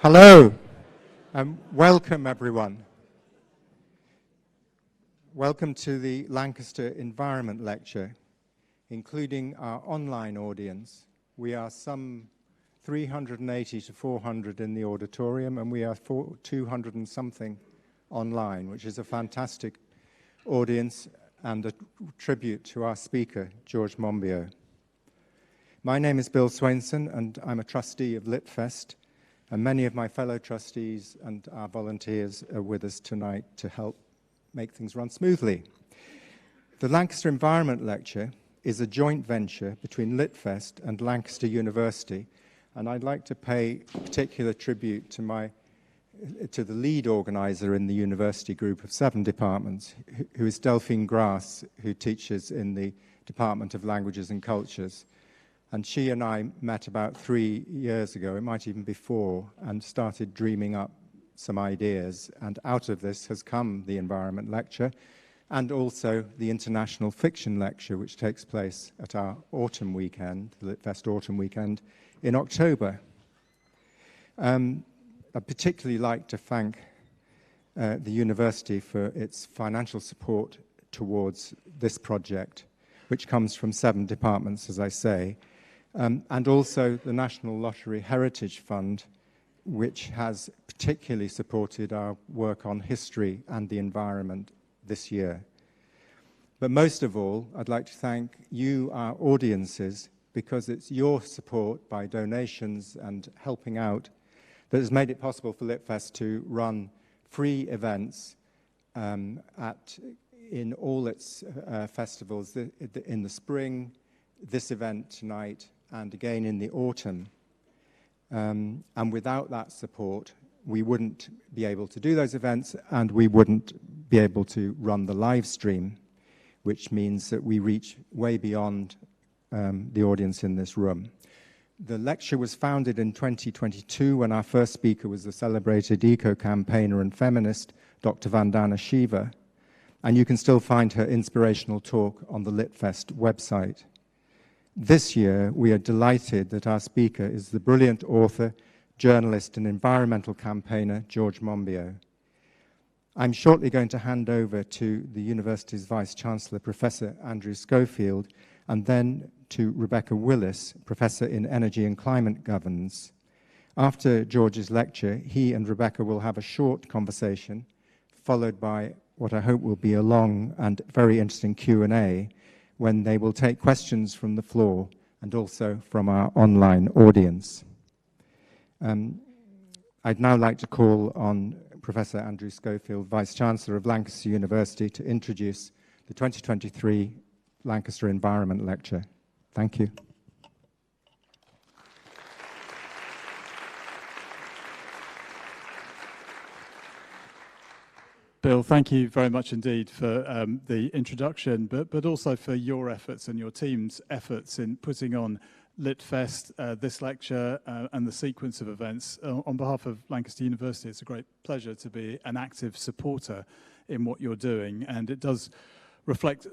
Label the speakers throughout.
Speaker 1: Hello, and welcome everyone. Welcome to the Lancaster Environment Lecture, including our online audience. We are some 380 to 400 in the auditorium, and we are 200 and something online, which is a fantastic audience and a tribute to our speaker, George Monbiot. My name is Bill Swainson, and I'm a trustee of Litfest, and many of my fellow trustees and our volunteers are with us tonight to help make things run smoothly. The Lancaster Environment Lecture is a joint venture between Litfest and Lancaster University, and I'd like to pay particular tribute to the lead organizer in the university group of 7 departments, who is Delphine Grass, who teaches in the Department of Languages and Cultures. And she and I met about 3 years ago, it might even be 4, and started dreaming up some ideas. And out of this has come the Environment Lecture, and also the International Fiction Lecture, which takes place at our autumn weekend, the Litfest Autumn Weekend, in October. I'd particularly like to thank the university for its financial support towards this project, which comes from 7 departments, as I say, and also the National Lottery Heritage Fund, which has particularly supported our work on history and the environment this year. But most of all, I'd like to thank you, our audiences, because it's your support by donations and helping out that has made it possible for Litfest to run free events in all its festivals in the spring, this event tonight, and again in the autumn. And without that support, we wouldn't be able to do those events, and we wouldn't be able to run the live stream, which means that we reach way beyond the audience in this room. The lecture was founded in 2022 when our first speaker was the celebrated eco-campaigner and feminist, Dr. Vandana Shiva, and you can still find her inspirational talk on the Litfest website. This year, we are delighted that our speaker is the brilliant author, journalist, and environmental campaigner, George Monbiot. I'm shortly going to hand over to the university's Vice-Chancellor, Professor Andrew Schofield, and then to Rebecca Willis, Professor in Energy and Climate Governance. After George's lecture, he and Rebecca will have a short conversation, followed by what I hope will be a long and very interesting Q&A, when they will take questions from the floor and also from our online audience. I'd now like to call on Professor Andrew Schofield, Vice-Chancellor of Lancaster University, to introduce the 2023 Lancaster Environment Lecture. Thank you.
Speaker 2: Bill, thank you very much indeed for the introduction, but also for your efforts and your team's efforts in putting on Litfest, this lecture, and the sequence of events. On behalf of Lancaster University, it's a great pleasure to be an active supporter in what you're doing, and it does reflect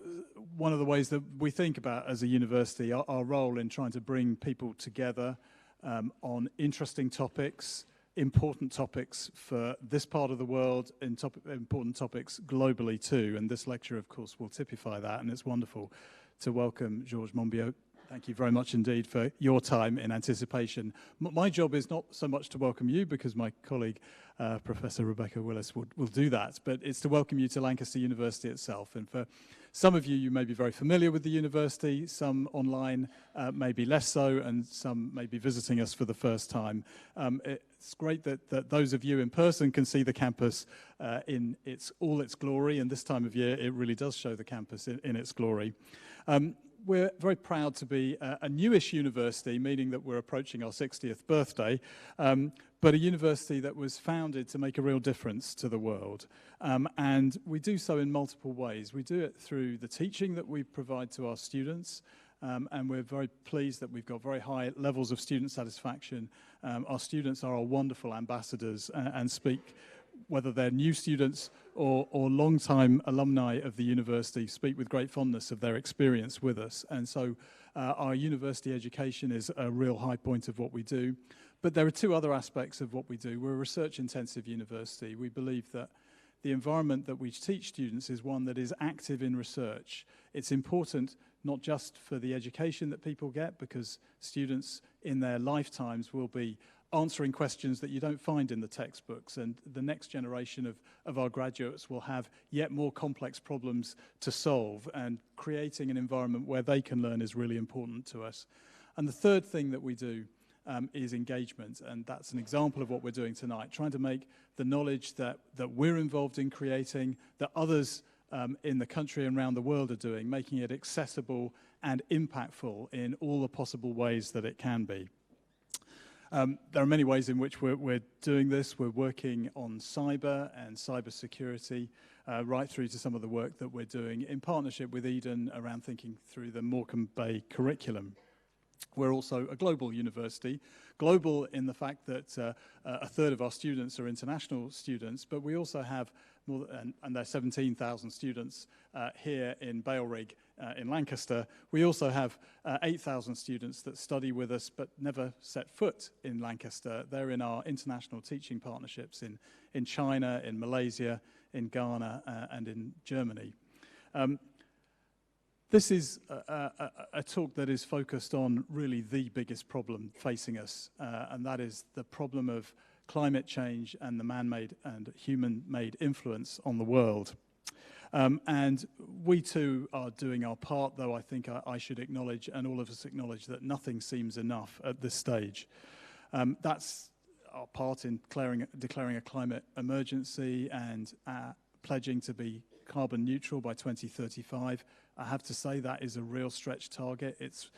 Speaker 2: one of the ways that we think about as a university, our role in trying to bring people together on interesting topics, important topics for this part of the world, important topics globally too, and this lecture, of course, will typify that, and it's wonderful to welcome George Monbiot. Thank you very much indeed for your time in anticipation. My job is not so much to welcome you, because my colleague, Professor Rebecca Willis, will do that, but it's to welcome you to Lancaster University itself. And for some of you, you may be very familiar with the university, some online maybe less so, and some may be visiting us for the first time. It's great that those of you in person can see the campus in all its glory, and this time of year it really does show the campus in its glory. We're very proud to be a newish university, meaning that we're approaching our 60th birthday, but a university that was founded to make a real difference to the world. And we do so in multiple ways. We do it through the teaching that we provide to our students, and we're very pleased that we've got very high levels of student satisfaction. Our students are our wonderful ambassadors and speak, whether they're new students or long-time alumni of the university, speak with great fondness of their experience with us. And so our university education is a real high point of what we do. But there are two other aspects of what we do. We're a research-intensive university. We believe that the environment that we teach students is one that is active in research. It's important not just for the education that people get, because students in their lifetimes will be answering questions that you don't find in the textbooks, and the next generation of our graduates will have yet more complex problems to solve, and creating an environment where they can learn is really important to us. And the third thing that we do is engagement, and that's an example of what we're doing tonight, trying to make the knowledge that we're involved in creating, that others in the country and around the world are doing, making it accessible and impactful in all the possible ways that it can be. There are many ways in which we're doing this. We're working on cyber and cyber security, right through to some of the work that we're doing in partnership with Eden around thinking through the Morecambe Bay curriculum. We're also a global university, global in the fact that a third of our students are international students, but we also have more than, and there are 17,000 students here in Bailrig in Lancaster. We also have 8,000 students that study with us but never set foot in Lancaster. They're in our international teaching partnerships in China, in Malaysia, in Ghana, and in Germany. This is a talk that is focused on really the biggest problem facing us, and that is the problem of climate change and the man-made and human-made influence on the world. And we too are doing our part, though I think I should acknowledge, and all of us acknowledge, that nothing seems enough at this stage. That's our part in declaring a climate emergency and pledging to be carbon neutral by 2035. I have to say that is a real stretch target. It's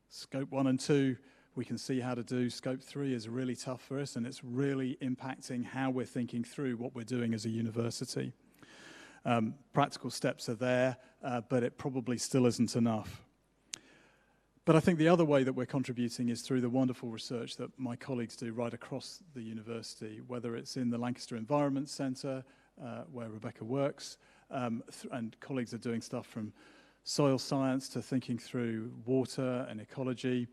Speaker 2: scope 1 and 2. We can see how to do. Scope 3 is really tough for us, and it's really impacting how we're thinking through what we're doing as a university. Practical steps are there, but it probably still isn't enough. But I think the other way that we're contributing is through the wonderful research that my colleagues do right across the university, whether it's in the Lancaster Environment Centre, where Rebecca works, and colleagues are doing stuff from soil science to thinking through water and ecology,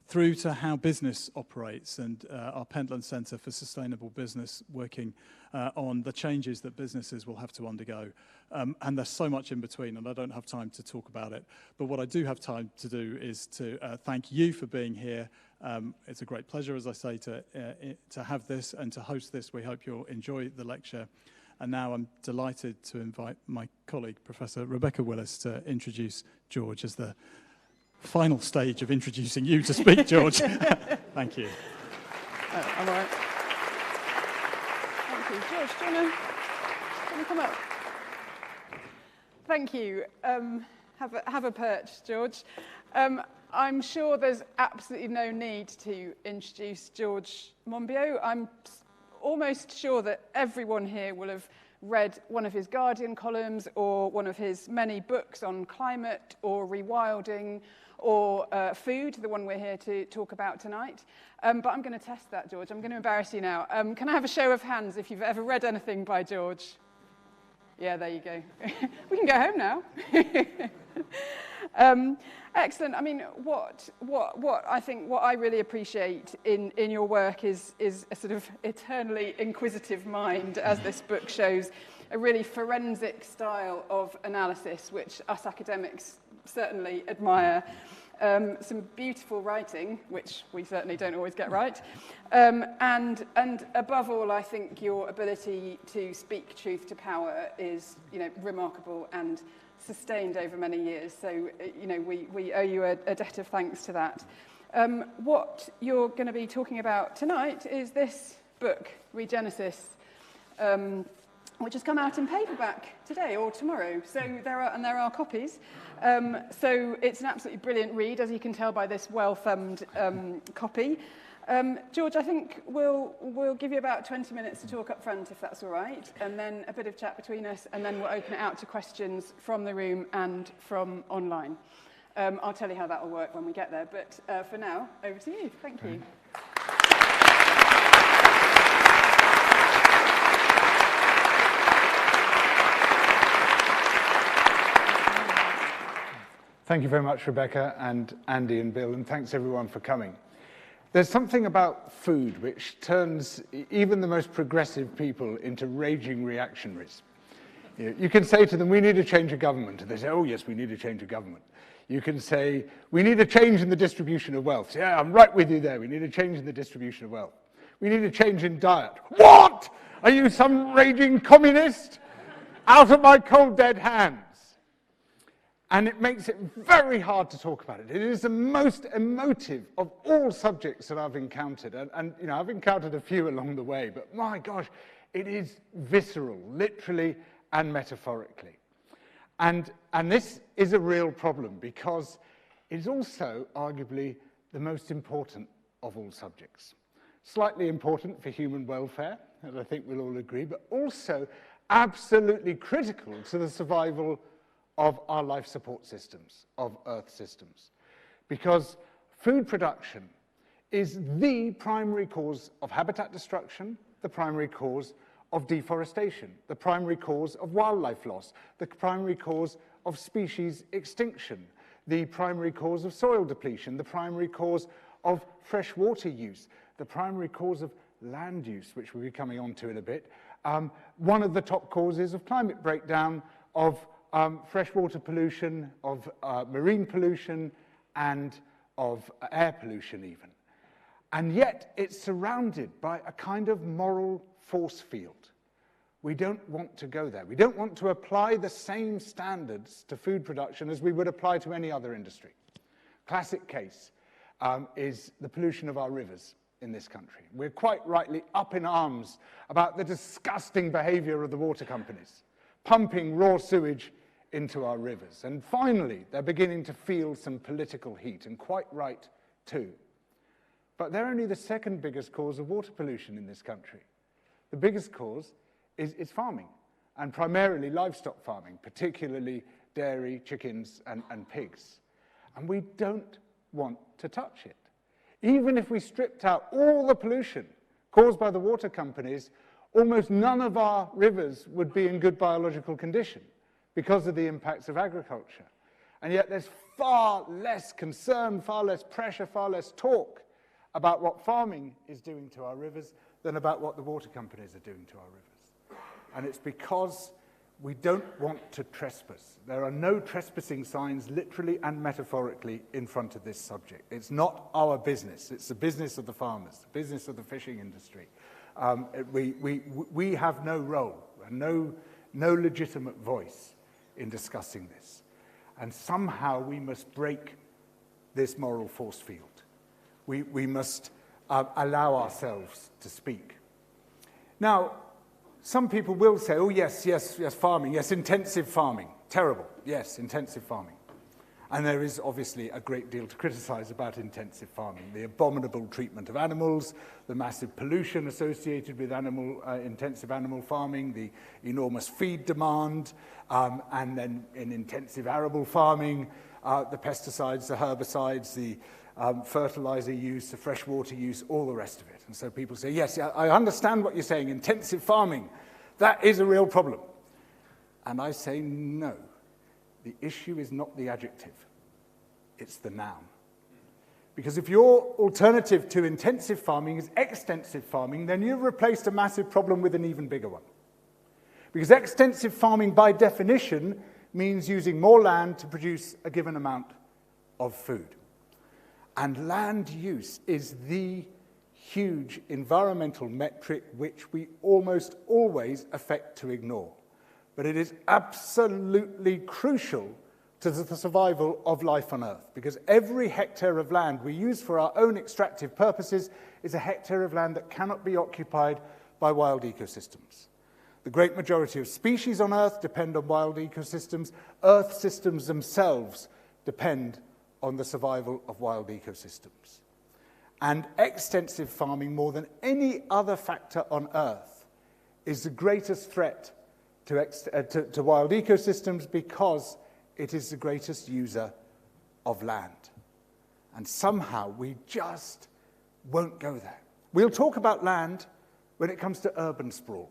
Speaker 2: through to how business operates, and our Pentland Centre for Sustainable Business working on the changes that businesses will have to undergo. And there's so much in between, and I don't have time to talk about it. But what I do have time to do is to thank you for being here. It's a great pleasure, as I say, to have this and to host this. We hope you'll enjoy the lecture. And now I'm delighted to invite my colleague, Professor Rebecca Willis, to introduce George as the final stage of introducing you to speak, George. Thank you.
Speaker 3: Oh, I'm all right. Thank you. George, do you want to come up? Thank you. Have a perch, George. I'm sure there's absolutely no need to introduce George Monbiot. I'm almost sure that everyone here will have read one of his Guardian columns or one of his many books on climate or rewilding or food, the one we're here to talk about tonight. But I'm going to test that, George. I'm going to embarrass you now. Can I have a show of hands if you've ever read anything by George? Yeah, there you go. We can go home now. Excellent. I mean, what I really appreciate in your work is a sort of eternally inquisitive mind, as this book shows, a really forensic style of analysis, which us academics certainly admire. Some beautiful writing, which we certainly don't always get right, and above all, I think your ability to speak truth to power is, remarkable and sustained over many years. So, we owe you a debt of thanks to that. What you're going to be talking about tonight is this book, Regenesis, which has come out in paperback today or tomorrow. So there are copies. So it's an absolutely brilliant read, as you can tell by this well-thumbed copy. George, I think we'll give you about 20 minutes to talk up front, if that's all right, and then a bit of chat between us, and then we'll open it out to questions from the room and from online. I'll tell you how that will work when we get there, but for now, over to you. Thank you.
Speaker 4: Thank you very much, Rebecca and Andy and Bill, and thanks everyone for coming. There's something about food which turns even the most progressive people into raging reactionaries. You can say to them, we need a change of government. And they say, oh, yes, we need a change of government. You can say, we need a change in the distribution of wealth. Yeah, I'm right with you there. We need a change in the distribution of wealth. We need a change in diet. What? Are you some raging communist? Out of my cold, dead hands. And it makes it very hard to talk about it. It is the most emotive of all subjects that I've encountered. And you know, I've encountered a few along the way, but my gosh, it is visceral, literally and metaphorically. And this is a real problem because it is also arguably the most important of all subjects. Slightly important for human welfare, as I think we'll all agree, but also absolutely critical to the survival of our life support systems, of Earth systems. Because food production is the primary cause of habitat destruction, the primary cause of deforestation, the primary cause of wildlife loss, the primary cause of species extinction, the primary cause of soil depletion, the primary cause of fresh water use, the primary cause of land use, which we'll be coming on to in a bit, one of the top causes of climate breakdown, of freshwater pollution, of marine pollution, and of air pollution even. And yet it's surrounded by a kind of moral force field. We don't want to go there. We don't want to apply the same standards to food production as we would apply to any other industry. Classic case is the pollution of our rivers in this country. We're quite rightly up in arms about the disgusting behavior of the water companies, pumping raw sewage into our rivers. And finally, they're beginning to feel some political heat, and quite right too. But they're only the second biggest cause of water pollution in this country. The biggest cause is farming, and primarily livestock farming, particularly dairy, chickens, and pigs. And we don't want to touch it. Even if we stripped out all the pollution caused by the water companies, almost none of our rivers would be in good biological condition because of the impacts of agriculture. And yet there's far less concern, far less pressure, far less talk about what farming is doing to our rivers than about what the water companies are doing to our rivers. And it's because we don't want to trespass. There are no trespassing signs, literally and metaphorically, in front of this subject. It's not our business. It's the business of the farmers, the business of the fishing industry. We have no role, and no legitimate voice in discussing this. And somehow we must break this moral force field. We must allow ourselves to speak. Now, some people will say, oh, yes, farming, yes, intensive farming, terrible, yes, intensive farming. And there is obviously a great deal to criticize about intensive farming, the abominable treatment of animals, the massive pollution associated with intensive animal farming, the enormous feed demand, and then in intensive arable farming, the pesticides, the herbicides, the fertilizer use, the freshwater use, all the rest of it. And so people say, yes, I understand what you're saying, intensive farming, that is a real problem. And I say, no, the issue is not the adjective, it's the noun. Because if your alternative to intensive farming is extensive farming, then you've replaced a massive problem with an even bigger one. Because extensive farming, by definition, means using more land to produce a given amount of food. And land use is the huge environmental metric which we almost always affect to ignore. But it is absolutely crucial to the survival of life on Earth, because every hectare of land we use for our own extractive purposes is a hectare of land that cannot be occupied by wild ecosystems. The great majority of species on Earth depend on wild ecosystems. Earth systems themselves depend on the survival of wild ecosystems. And extensive farming, more than any other factor on Earth, is the greatest threat to wild ecosystems because it is the greatest user of land. And somehow we just won't go there. We'll talk about land when it comes to urban sprawl,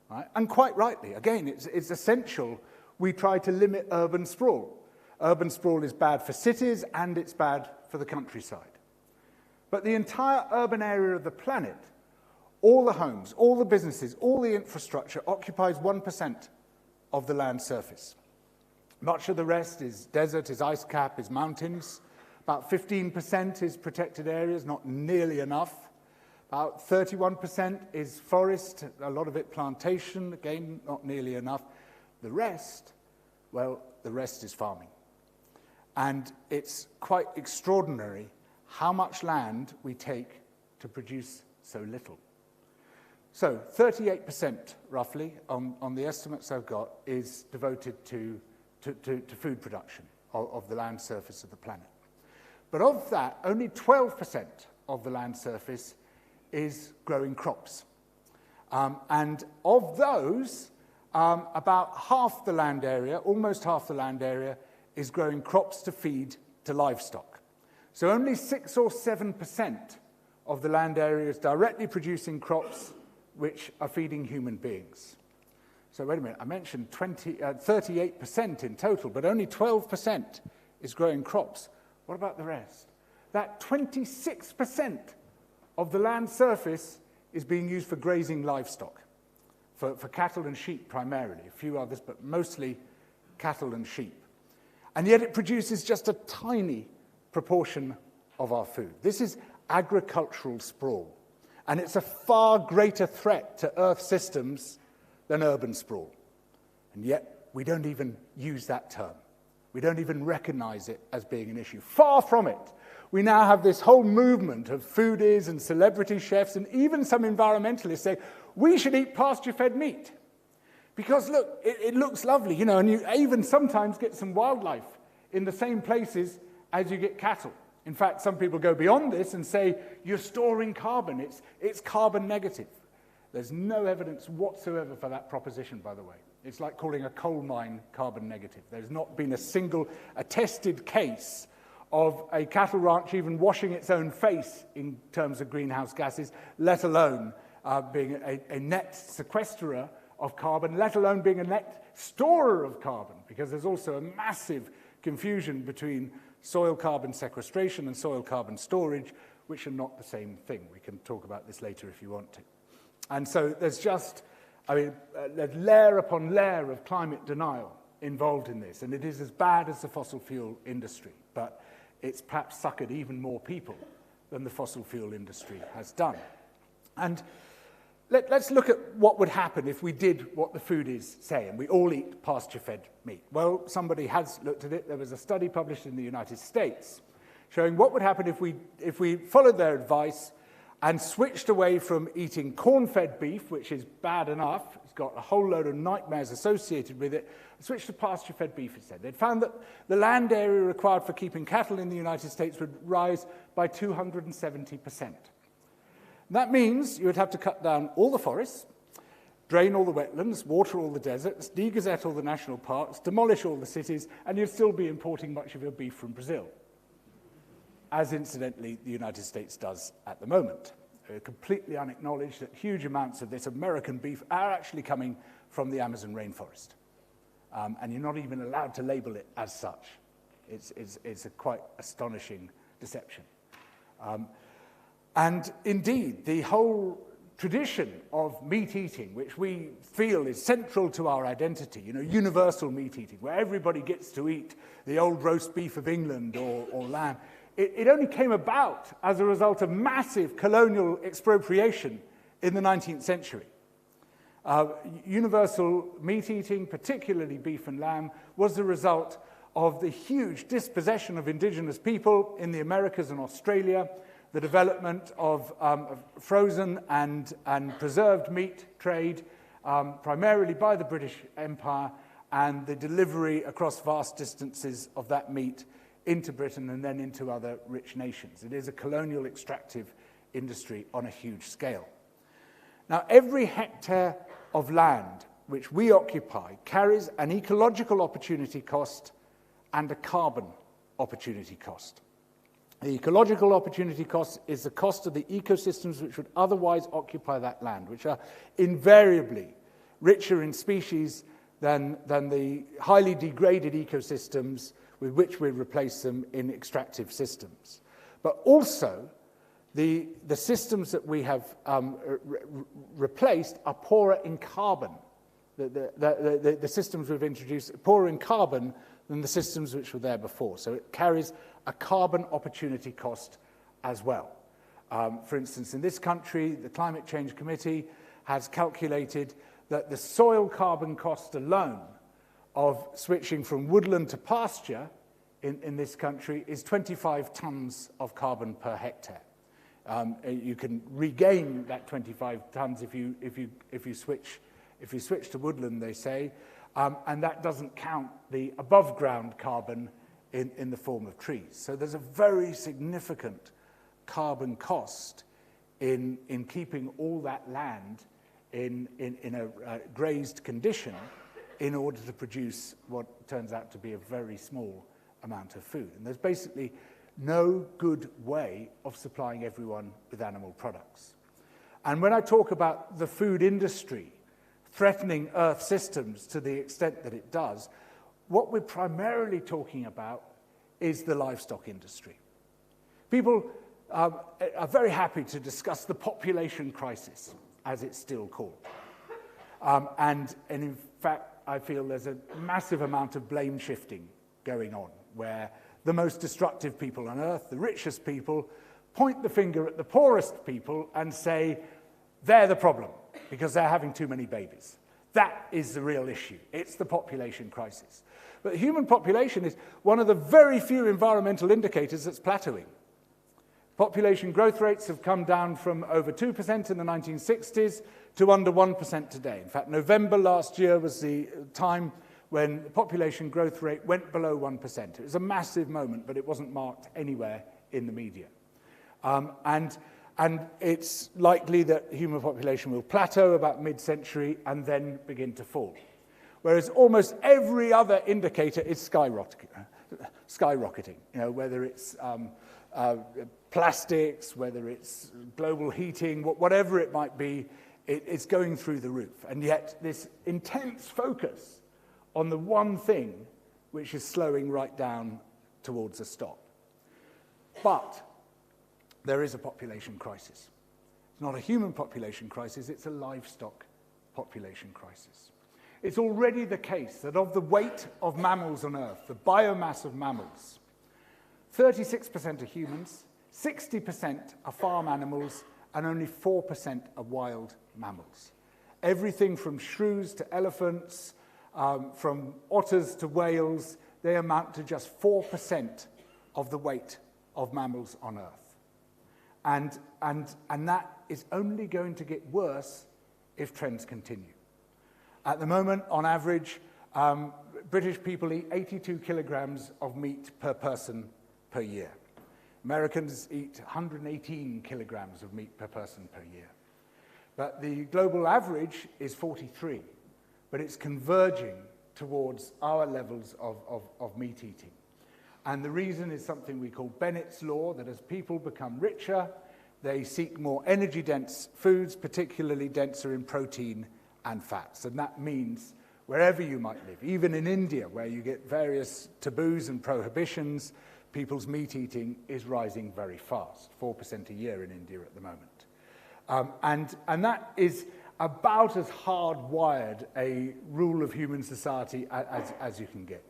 Speaker 4: right? And quite rightly, again, it's essential we try to limit urban sprawl. Urban sprawl is bad for cities and it's bad for the countryside. But the entire urban area of the planet, all the homes, all the businesses, all the infrastructure occupies 1% of the land surface. Much of the rest is desert, is ice cap, is mountains. About 15% is protected areas, not nearly enough. About 31% is forest, a lot of it plantation, again, not nearly enough. The rest, well, the rest is farming. And it's quite extraordinary how much land we take to produce so little. So 38%, roughly, on the estimates I've got, is devoted to food production of the land surface of the planet. But of that, only 12% of the land surface is growing crops. And of those, about half the land area, almost half the land area, is growing crops to feed to livestock. So only 6 or 7% of the land area is directly producing crops which are feeding human beings. So wait a minute, I mentioned 38% in total, but only 12% is growing crops. What about the rest? That 26% of the land surface is being used for grazing livestock, for cattle and sheep primarily, a few others, but mostly cattle and sheep. And yet it produces just a tiny proportion of our food. This is agricultural sprawl, and it's a far greater threat to Earth systems than urban sprawl. And yet we don't even use that term. We don't even recognize it as being an issue. Far from it. We now have this whole movement of foodies and celebrity chefs and even some environmentalists say, we should eat pasture-fed meat. Because look, it looks lovely, you know, and you even sometimes get some wildlife in the same places as you get cattle. In fact, some people go beyond this and say, you're storing carbon, it's carbon negative. There's no evidence whatsoever for that proposition, by the way. It's like calling a coal mine carbon negative. There's not been a single attested case of a cattle ranch even washing its own face in terms of greenhouse gases, let alone being a net sequesterer of carbon, let alone being a net storer of carbon, because there's also a massive confusion between soil carbon sequestration and soil carbon storage, which are not the same thing. We can talk about this later if you want to. And so there's just, there's layer upon layer of climate denial involved in this, and it is as bad as the fossil fuel industry, but it's perhaps suckered even more people than the fossil fuel industry has done. And let's look at what would happen if we did what the foodies say, and we all eat pasture-fed meat. Well, somebody has looked at it. There was a study published in the United States showing what would happen if we followed their advice and switched away from eating corn-fed beef, which is bad enough. It's got a whole load of nightmares associated with it. Switched to pasture-fed beef instead. They'd found that the land area required for keeping cattle in the United States would rise by 270%. That means you would have to cut down all the forests, drain all the wetlands, water all the deserts, degazette all the national parks, demolish all the cities, and you'd still be importing much of your beef from Brazil, as incidentally the United States does at the moment. Completely unacknowledged that huge amounts of this American beef are actually coming from the Amazon rainforest. And you're not even allowed to label it as such. It's a quite astonishing deception. And indeed, the whole tradition of meat eating, which we feel is central to our identity, you know, universal meat eating, where everybody gets to eat the old roast beef of England or lamb, it only came about as a result of massive colonial expropriation in the 19th century. Universal meat eating, particularly beef and lamb, was the result of the huge dispossession of indigenous people in the Americas and Australia, the development of frozen and preserved meat trade, primarily by the British Empire, and the delivery across vast distances of that meat into Britain and then into other rich nations. It is a colonial extractive industry on a huge scale. Now, every hectare of land which we occupy carries an ecological opportunity cost and a carbon opportunity cost. The ecological opportunity cost is the cost of the ecosystems which would otherwise occupy that land, which are invariably richer in species than the highly degraded ecosystems with which we replace them in extractive systems. But also The systems that we have replaced are poorer in carbon. The systems we've introduced are poorer in carbon than the systems which were there before. So it carries a carbon opportunity cost as well. For instance, in this country, the Climate Change Committee has calculated that the soil carbon cost alone of switching from woodland to pasture in this country is 25 tons of carbon per hectare. You can regain that 25 tons if you switch to woodland, they say, and that doesn't count the above ground carbon in the form of trees. So there's a very significant carbon cost in keeping all that land in a grazed condition in order to produce what turns out to be a very small amount of food. And there's basically no good way of supplying everyone with animal products. And when I talk about the food industry threatening Earth systems to the extent that it does, what we're primarily talking about is the livestock industry. People are very happy to discuss the population crisis, as it's still called. And in fact, I feel there's a massive amount of blame shifting going on, where the most destructive people on Earth, the richest people, point the finger at the poorest people and say, they're the problem, because they're having too many babies. That is the real issue. It's the population crisis. But the human population is one of the very few environmental indicators that's plateauing. Population growth rates have come down from over 2% in the 1960s to under 1% today. In fact, November last year was the time when the population growth rate went below 1%. It was a massive moment, but it wasn't marked anywhere in the media. And it's likely that human population will plateau about mid-century and then begin to fall. Whereas almost every other indicator is skyrocketing. You know, whether it's plastics, whether it's global heating, whatever it might be, it's going through the roof. And yet this intense focus on the one thing which is slowing right down towards a stop. But there is a population crisis. It's not a human population crisis, it's a livestock population crisis. It's already the case that of the weight of mammals on Earth, the biomass of mammals, 36% are humans, 60% are farm animals, and only 4% are wild mammals. Everything from shrews to elephants, from otters to whales, they amount to just 4% of the weight of mammals on Earth. And that is only going to get worse if trends continue. At the moment, on average, British people eat 82 kilograms of meat per person per year. Americans eat 118 kilograms of meat per person per year. But the global average is 43, but it's converging towards our levels of meat eating. And the reason is something we call Bennett's Law, that as people become richer, they seek more energy-dense foods, particularly denser in protein and fats. And that means wherever you might live, even in India, where you get various taboos and prohibitions, people's meat eating is rising very fast, 4% a year in India at the moment. And that is about as hardwired a rule of human society as you can get.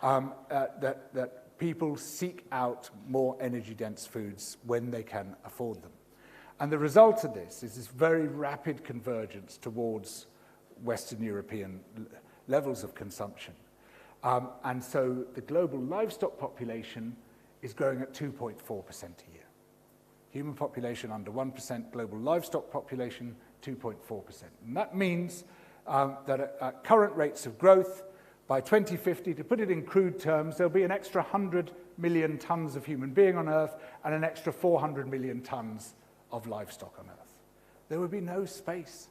Speaker 4: That people seek out more energy-dense foods when they can afford them. And the result of this is this very rapid convergence towards Western European levels of consumption. And so the global livestock population is growing at 2.4% a year. Human population under 1%, global livestock population 2.4%. And that means that at current rates of growth, by 2050, to put it in crude terms, there'll be an extra 100 million tons of human being on Earth and an extra 400 million tons of livestock on Earth. There will be no space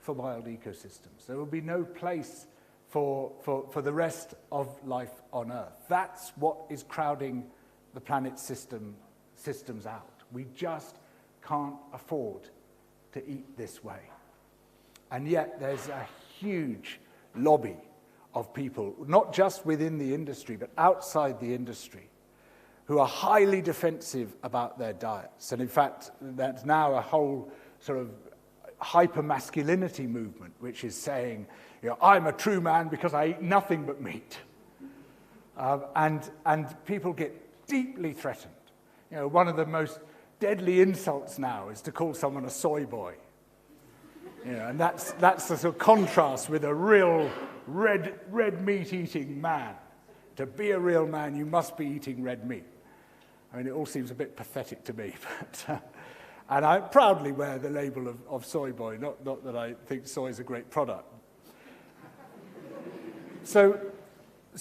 Speaker 4: for wild ecosystems. There will be no place for the rest of life on Earth. That's what is crowding the planet's systems out. We just can't afford to eat this way. And yet there's a huge lobby of people, not just within the industry, but outside the industry, who are highly defensive about their diets. And in fact, that's now a whole sort of hyper-masculinity movement, which is saying, you know, I'm a true man because I eat nothing but meat. And people get deeply threatened. You know, one of the most deadly insults now is to call someone a soy boy. You know, and that's the sort of contrast with a real red meat eating man. To be a real man, you must be eating red meat. I mean, it all seems a bit pathetic to me, but and I proudly wear the label of soy boy, not that I think soy is a great product. So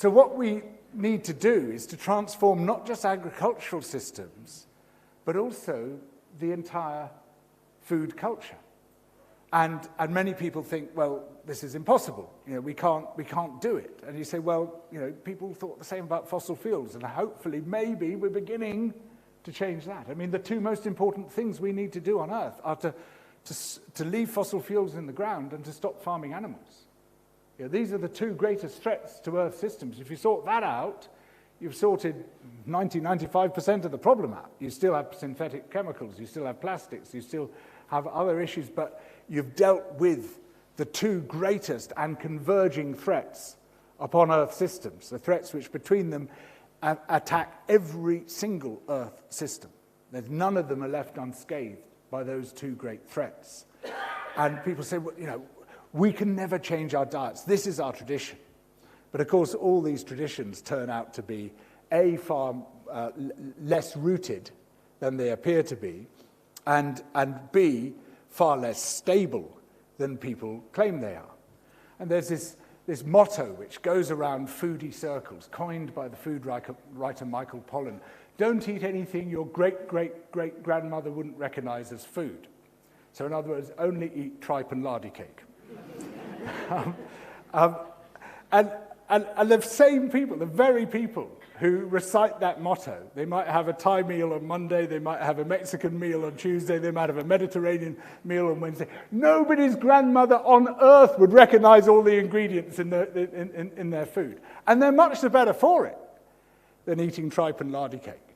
Speaker 4: what we need to do is to transform not just agricultural systems, but also the entire food culture. And many people think, well, this is impossible. You know, we can't do it. And you say, well, you know, people thought the same about fossil fuels, and hopefully, maybe we're beginning to change that. I mean, the two most important things we need to do on Earth are to leave fossil fuels in the ground and to stop farming animals. You know, these are the two greatest threats to Earth systems. If you sort that out, you've sorted 95% of the problem out. You still have synthetic chemicals, you still have plastics, you still have other issues, but you've dealt with the two greatest and converging threats upon Earth systems, the threats which between them attack every single Earth system. There's none of them are left unscathed by those two great threats. And people say, well, you know, we can never change our diets. This is our tradition. But of course, all these traditions turn out to be A, far less rooted than they appear to be, and B, far less stable than people claim they are. And there's this motto which goes around foodie circles, coined by the food writer Michael Pollan: don't eat anything your great-great-great-grandmother wouldn't recognize as food. So in other words, only eat tripe and lardy cake. And the same people, the very people who recite that motto, they might have a Thai meal on Monday, they might have a Mexican meal on Tuesday, they might have a Mediterranean meal on Wednesday. Nobody's grandmother on earth would recognize all the ingredients in their food. And they're much the better for it than eating tripe and lardy cake.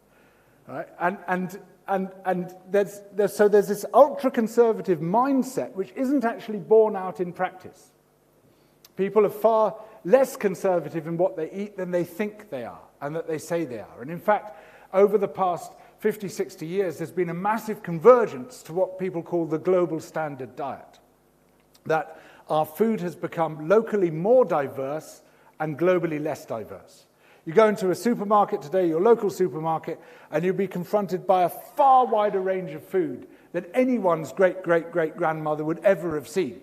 Speaker 4: Right? And there's this ultra-conservative mindset which isn't actually borne out in practice. People are far less conservative in what they eat than they think they are and that they say they are. And in fact, over the past 50, 60 years, there's been a massive convergence to what people call the global standard diet. That our food has become locally more diverse and globally less diverse. You go into a supermarket today, your local supermarket, and you'll be confronted by a far wider range of food than anyone's great-great-great-grandmother would ever have seen.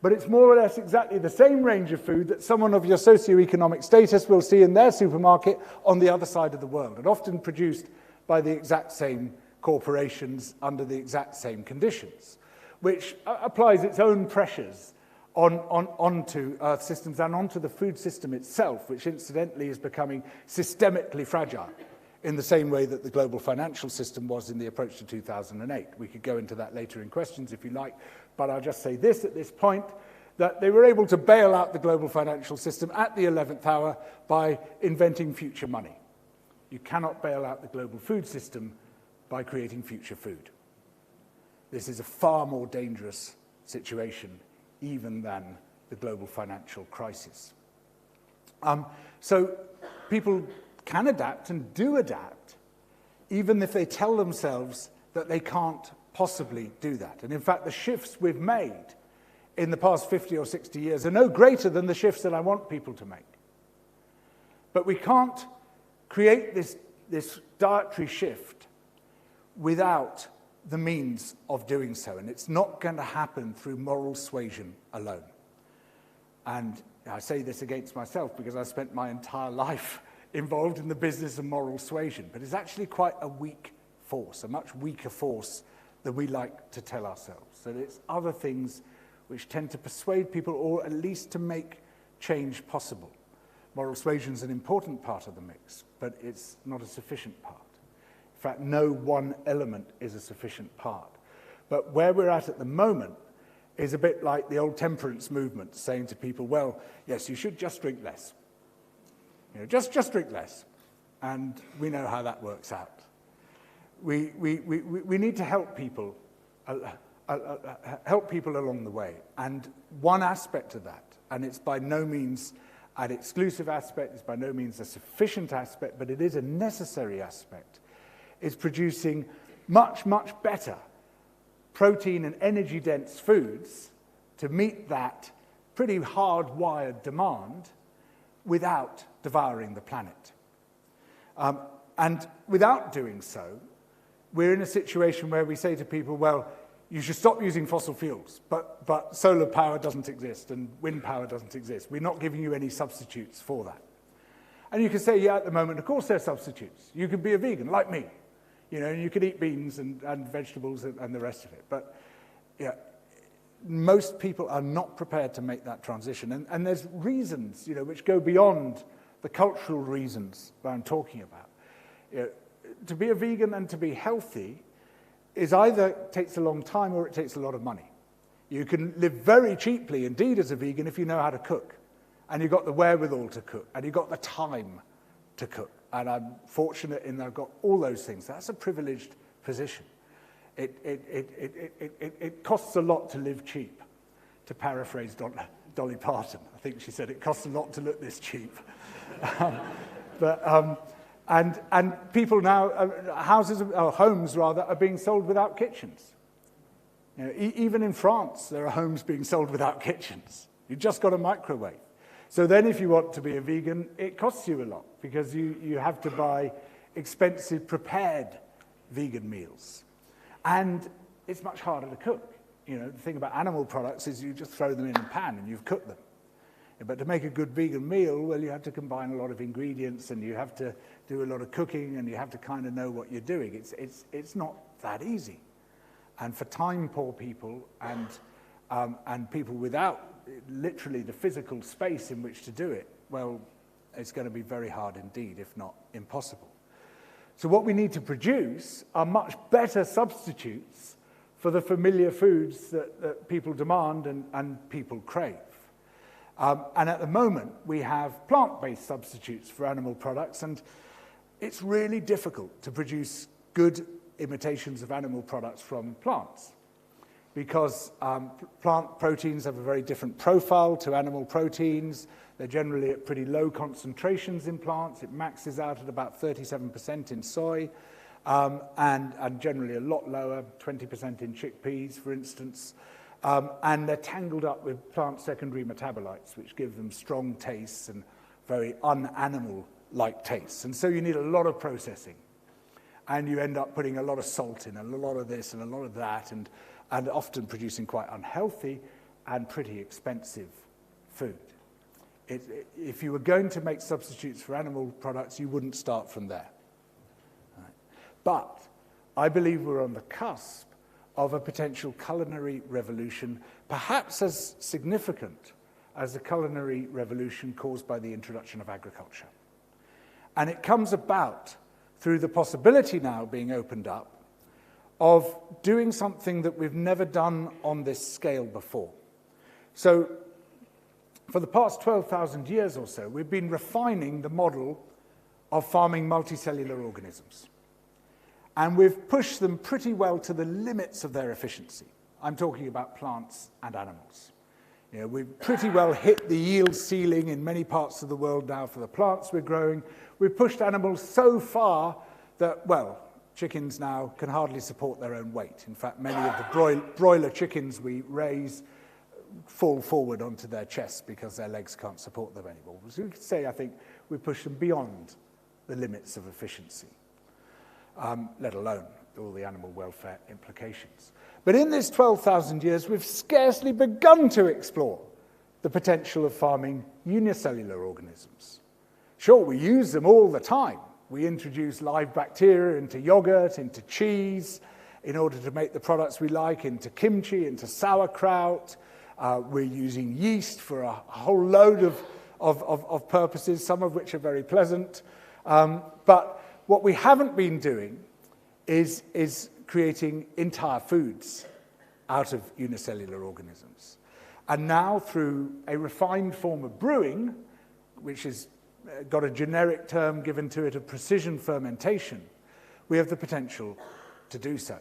Speaker 4: But it's more or less exactly the same range of food that someone of your socioeconomic status will see in their supermarket on the other side of the world, and often produced by the exact same corporations under the exact same conditions, which applies its own pressures onto Earth systems and onto the food system itself, which incidentally is becoming systemically fragile in the same way that the global financial system was in the approach to 2008. We could go into that later in questions if you like, but I'll just say this at this point, that they were able to bail out the global financial system at the 11th hour by inventing future money. You cannot bail out the global food system by creating future food. This is a far more dangerous situation even than the global financial crisis. So people can adapt and do adapt, even if they tell themselves that they can't possibly do that. And in fact, the shifts we've made in the past 50 or 60 years are no greater than the shifts that I want people to make. But we can't create this dietary shift without the means of doing so. And it's not going to happen through moral suasion alone. And I say this against myself because I spent my entire life involved in the business of moral suasion. But it's actually quite a weak force, a much weaker force than we like to tell ourselves. So it's other things which tend to persuade people, or at least to make change possible. Moral suasion is an important part of the mix, but it's not a sufficient part. In fact, no one element is a sufficient part. But where we're at the moment is a bit like the old temperance movement, saying to people, well, yes, you should just drink less. You know, just drink less. and we know how that works out. We need to help people along the way. And one aspect of that, and it's by no means an exclusive aspect, it's by no means a sufficient aspect, but it is a necessary aspect, is producing much, much better protein and energy-dense foods to meet that pretty hardwired demand without devouring the planet. And without doing so, we're in a situation where we say to people, well, you should stop using fossil fuels, but solar power doesn't exist and wind power doesn't exist. We're not giving you any substitutes for that. And you can say, yeah, at the moment, of course there are substitutes. You could be a vegan, like me. You know, and you could eat beans and vegetables and the rest of it. But yeah, most people are not prepared to make that transition. And there's reasons, you know, which go beyond the cultural reasons that I'm talking about. You know, to be a vegan and to be healthy is either takes a long time or it takes a lot of money. You can live very cheaply indeed as a vegan if you know how to cook, and you've got the wherewithal to cook, and you've got the time to cook. And I'm fortunate in that I've got all those things. That's a privileged position. It costs a lot to live cheap, to paraphrase Dolly Parton. I think she said it costs a lot to look this cheap. And people now, homes rather, are being sold without kitchens. You know, even in France, there are homes being sold without kitchens. You've just got a microwave. So then if you want to be a vegan, it costs you a lot because you have to buy expensive prepared vegan meals. And it's much harder to cook. You know, the thing about animal products is you just throw them in a pan and you've cooked them. But to make a good vegan meal, well, you have to combine a lot of ingredients and you have to do a lot of cooking and you have to kind of know what you're doing. It's not that easy. And for time-poor people and people without literally the physical space in which to do it, well, it's going to be very hard indeed, if not impossible. So what we need to produce are much better substitutes for the familiar foods that people demand and people crave. And at the moment, we have plant-based substitutes for animal products, and it's really difficult to produce good imitations of animal products from plants because plant proteins have a very different profile to animal proteins. They're generally at pretty low concentrations in plants. It maxes out at about 37% in soy, and generally a lot lower, 20% in chickpeas, for instance. And they're tangled up with plant secondary metabolites, which give them strong tastes and very un-animal-like tastes. And so you need a lot of processing. And you end up putting a lot of salt in, and a lot of this and a lot of that, and often producing quite unhealthy and pretty expensive food. If you were going to make substitutes for animal products, you wouldn't start from there. Right. But I believe we're on the cusp of a potential culinary revolution, perhaps as significant as the culinary revolution caused by the introduction of agriculture. And it comes about through the possibility now being opened up of doing something that we've never done on this scale before. So for the past 12,000 years or so, we've been refining the model of farming multicellular organisms. And we've pushed them pretty well to the limits of their efficiency. I'm talking about plants and animals. You know, we've pretty well hit the yield ceiling in many parts of the world now for the plants we're growing. We've pushed animals so far that, well, chickens now can hardly support their own weight. In fact, many of the broiler chickens we raise fall forward onto their chests because their legs can't support them anymore. So you could say, I think, we push them beyond the limits of efficiency. Let alone all the animal welfare implications. But in this 12,000 years, we've scarcely begun to explore the potential of farming unicellular organisms. Sure, we use them all the time. We introduce live bacteria into yogurt, into cheese, in order to make the products we like, into kimchi, into sauerkraut. We're using yeast for a whole load of purposes, some of which are very pleasant. But what we haven't been doing is creating entire foods out of unicellular organisms. And now, through a refined form of brewing, which is got a generic term given to it of precision fermentation, we have the potential to do so.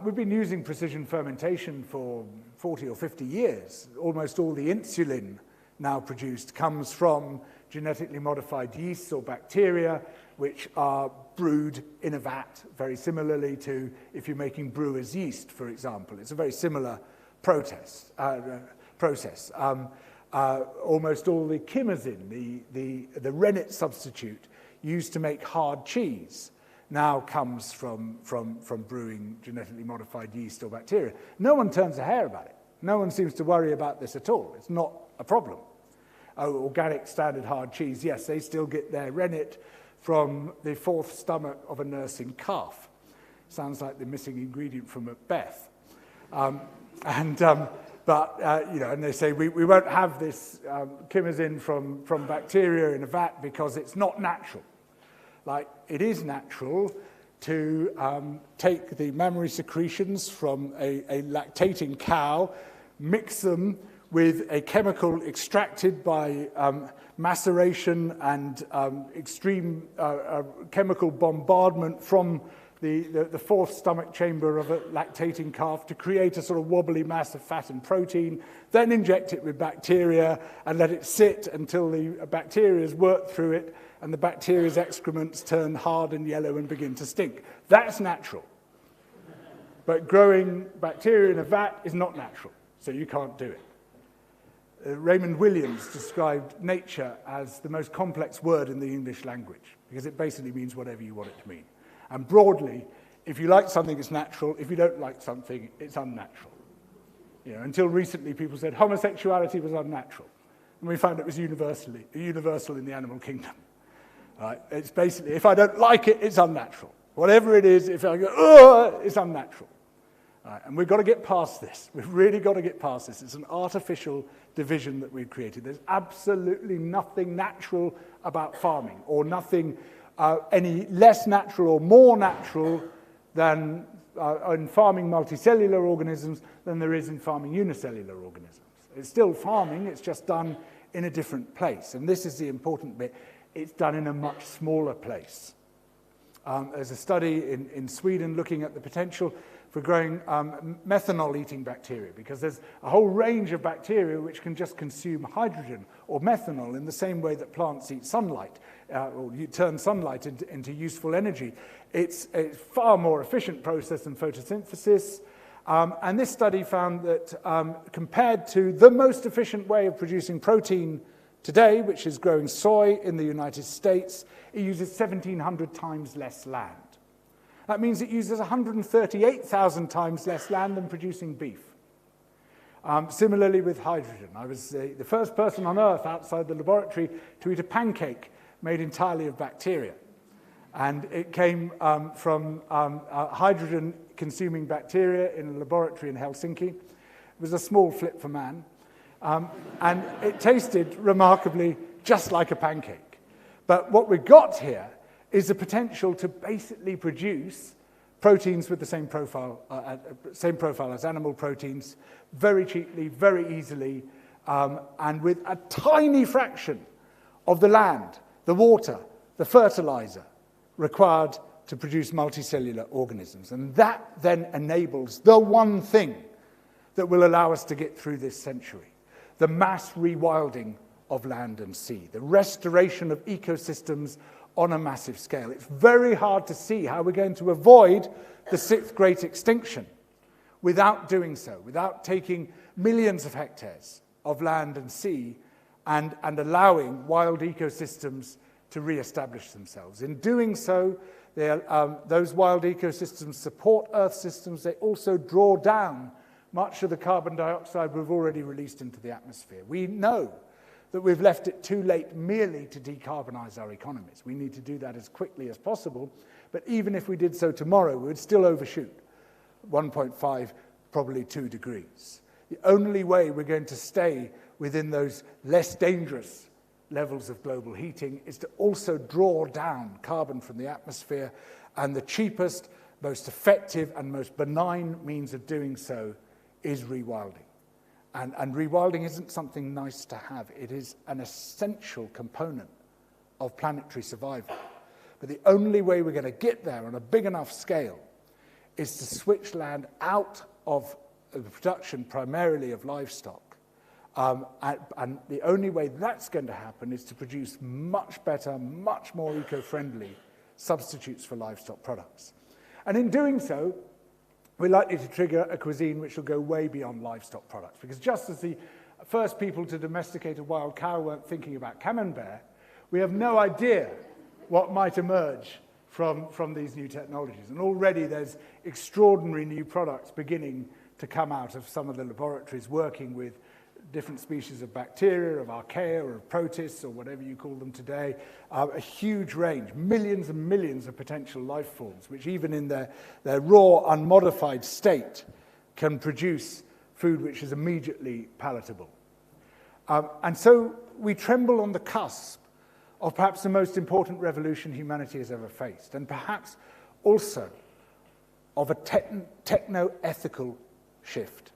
Speaker 4: We've been using precision fermentation for 40 or 50 years. Almost all the insulin now produced comes from genetically modified yeasts or bacteria, which are brewed in a vat, very similarly to if you're making brewer's yeast, for example. It's a very similar process. Almost all the chymosin, the rennet substitute used to make hard cheese, now comes from brewing genetically modified yeast or bacteria. No one turns a hair about it. No one seems to worry about this at all. It's not a problem. Oh, organic standard hard cheese, yes, they still get their rennet from the fourth stomach of a nursing calf. Sounds like the missing ingredient from Macbeth. And they say we won't have this chymosin from bacteria in a vat because it's not natural. Like, it is natural to take the mammary secretions from a lactating cow, mix them with a chemical extracted by maceration and extreme chemical bombardment from the fourth stomach chamber of a lactating calf to create a sort of wobbly mass of fat and protein, then inject it with bacteria and let it sit until the bacteria has worked through it and the bacteria's excrements turn hard and yellow and begin to stink. That's natural. But growing bacteria in a vat is not natural, so you can't do it. Raymond Williams described nature as the most complex word in the English language because it basically means whatever you want it to mean. And broadly, if you like something, it's natural. If you don't like something, it's unnatural. Until recently, people said homosexuality was unnatural. And we found it was universal in the animal kingdom. Right? It's basically, if I don't like it, it's unnatural. Whatever it is, if I go, ugh, it's unnatural. Right? And we've got to get past this. We've really got to get past this. It's an artificial division that we've created. There's absolutely nothing natural about farming, or nothing any less natural or more natural than in farming multicellular organisms than there is in farming unicellular organisms. It's still farming, it's just done in a different place. And this is the important bit. It's done in a much smaller place. There's a study in Sweden looking at the potential for growing methanol-eating bacteria, because there's a whole range of bacteria which can just consume hydrogen or methanol in the same way that plants eat sunlight, or you turn sunlight into useful energy. It's a far more efficient process than photosynthesis. And this study found that compared to the most efficient way of producing protein today, which is growing soy in the United States, it uses 1,700 times less land. That means it uses 138,000 times less land than producing beef. Similarly with hydrogen. I was the first person on Earth outside the laboratory to eat a pancake made entirely of bacteria. And it came from hydrogen-consuming bacteria in a laboratory in Helsinki. It was a small flip for man. And it tasted remarkably just like a pancake. But what we've got here is the potential to basically produce proteins with the same profile as animal proteins, very cheaply, very easily, and with a tiny fraction of the land, the water, the fertilizer required to produce multicellular organisms. And that then enables the one thing that will allow us to get through this century: the mass rewilding of land and sea, the restoration of ecosystems on a massive scale. It's very hard to see how we're going to avoid the sixth great extinction without doing so, without taking millions of hectares of land and sea and allowing wild ecosystems to re-establish themselves. In doing so, those wild ecosystems support Earth systems. They also draw down much of the carbon dioxide we've already released into the atmosphere. We know that we've left it too late merely to decarbonize our economies. We need to do that as quickly as possible, but even if we did so tomorrow, we would still overshoot 1.5, probably 2 degrees. The only way we're going to stay within those less dangerous levels of global heating is to also draw down carbon from the atmosphere, and the cheapest, most effective, and most benign means of doing so is rewilding. And rewilding isn't something nice to have. It is an essential component of planetary survival. But the only way we're going to get there on a big enough scale is to switch land out of the production primarily of livestock. And the only way that's going to happen is to produce much better, much more eco-friendly substitutes for livestock products. And in doing so, we're likely to trigger a cuisine which will go way beyond livestock products. Because just as the first people to domesticate a wild cow weren't thinking about camembert, we have no idea what might emerge from these new technologies. And already there's extraordinary new products beginning to come out of some of the laboratories working with different species of bacteria, of archaea, or of protists, or whatever you call them today, a huge range, millions and millions of potential life forms, which even in their raw, unmodified state can produce food which is immediately palatable. And so we tremble on the cusp of perhaps the most important revolution humanity has ever faced, and perhaps also of a techno-ethical shift.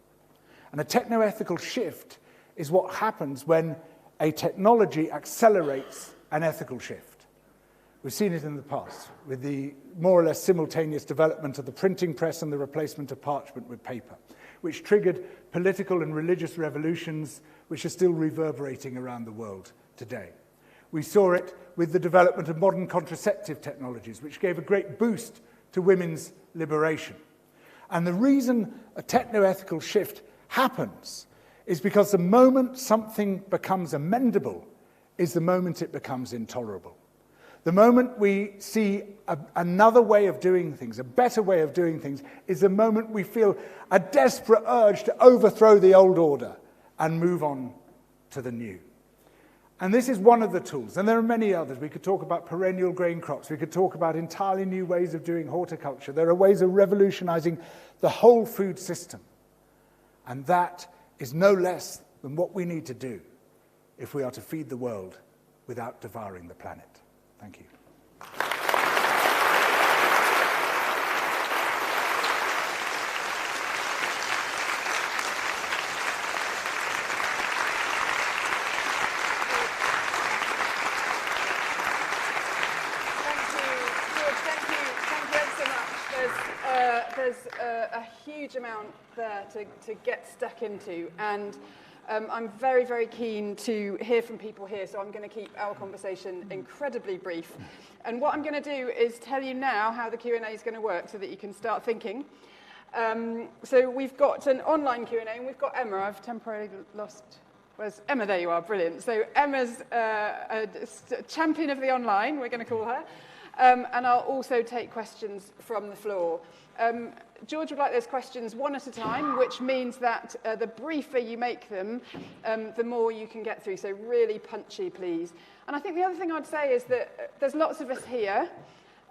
Speaker 4: And a techno-ethical shift is what happens when a technology accelerates an ethical shift. We've seen it in the past with the more or less simultaneous development of the printing press and the replacement of parchment with paper, which triggered political and religious revolutions which are still reverberating around the world today. We saw it with the development of modern contraceptive technologies, which gave a great boost to women's liberation. And the reason a techno-ethical shift happens is because the moment something becomes amendable is the moment it becomes intolerable. The moment we see another way of doing things, a better way of doing things, is the moment we feel a desperate urge to overthrow the old order and move on to the new. And this is one of the tools, and there are many others. We could talk about perennial grain crops. We could talk about entirely new ways of doing horticulture. There are ways of revolutionizing the whole food system. And that is no less than what we need to do if we are to feed the world without devouring the planet. Thank you.
Speaker 3: A huge amount there to get stuck into, and I'm very, very keen to hear from people here, so I'm going to keep our conversation incredibly brief. And what I'm going to do is tell you now how the Q&A is going to work so that you can start thinking. So we've got an online Q&A, and we've got Emma. I've temporarily lost... Where's Emma? There you are, brilliant. So Emma's a champion of the online, we're going to call her. And I'll also take questions from the floor. George would like those questions one at a time, which means that the briefer you make them, the more you can get through. So really punchy, please. And I think the other thing I'd say is that there's lots of us here.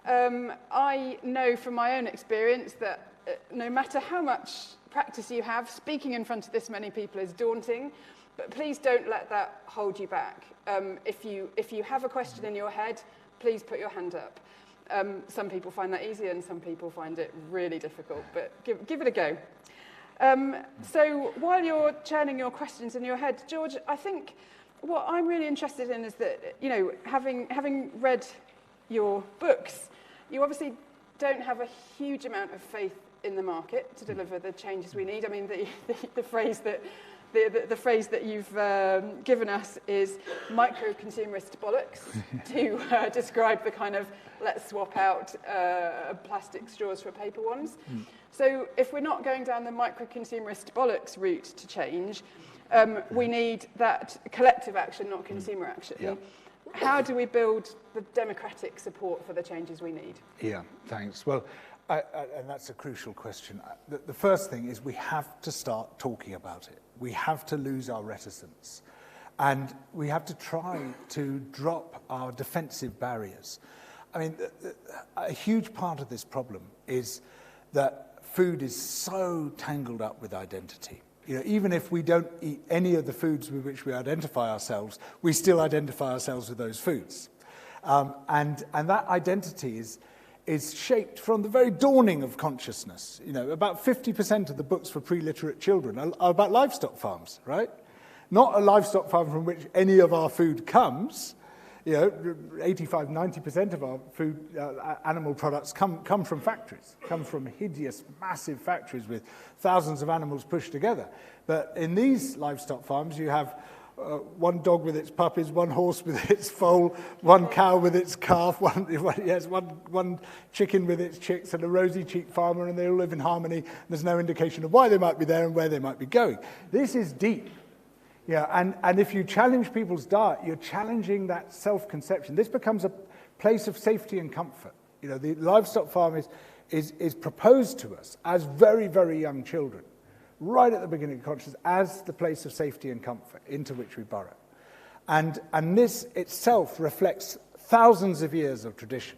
Speaker 3: I know from my own experience that no matter how much practice you have, speaking in front of this many people is daunting. But please don't let that hold you back. If you have a question in your head, please put your hand up. Some people find that easy and some people find it really difficult, but give it a go. So while you're churning your questions in your head, George, I think what I'm really interested in is that, you know, having read your books, you obviously don't have a huge amount of faith in the market to deliver the changes we need. I mean, the phrase that you've given us is micro-consumerist bollocks to describe the kind of let's swap out plastic straws for paper ones. So if we're not going down the micro-consumerist bollocks route to change, we need that collective action, not consumer action.
Speaker 4: Yeah.
Speaker 3: How do we build the democratic support for the changes we need?
Speaker 4: Yeah, thanks. Well, and that's a crucial question. The first thing is we have to start talking about it. We have to lose our reticence. And we have to try to drop our defensive barriers. I mean, a huge part of this problem is that food is so tangled up with identity. You know, even if we don't eat any of the foods with which we identify ourselves, we still identify ourselves with those foods. And that identity is shaped from the very dawning of consciousness. You know, about 50% of the books for pre-literate children are about livestock farms, right? Not a livestock farm from which any of our food comes. You know, 85, 90% of our food, animal products come from factories, come from hideous, massive factories with thousands of animals pushed together. But in these livestock farms, you have one dog with its puppies, one horse with its foal, one cow with its calf, one chicken with its chicks, and a rosy-cheeked farmer, and they all live in harmony. There's no indication of why they might be there and where they might be going. This is deep. Yeah, and if you challenge people's diet, you're challenging that self-conception. This becomes a place of safety and comfort. You know, the livestock farm is proposed to us as very, very young children, right at the beginning of consciousness, as the place of safety and comfort into which we burrow. And this itself reflects thousands of years of tradition.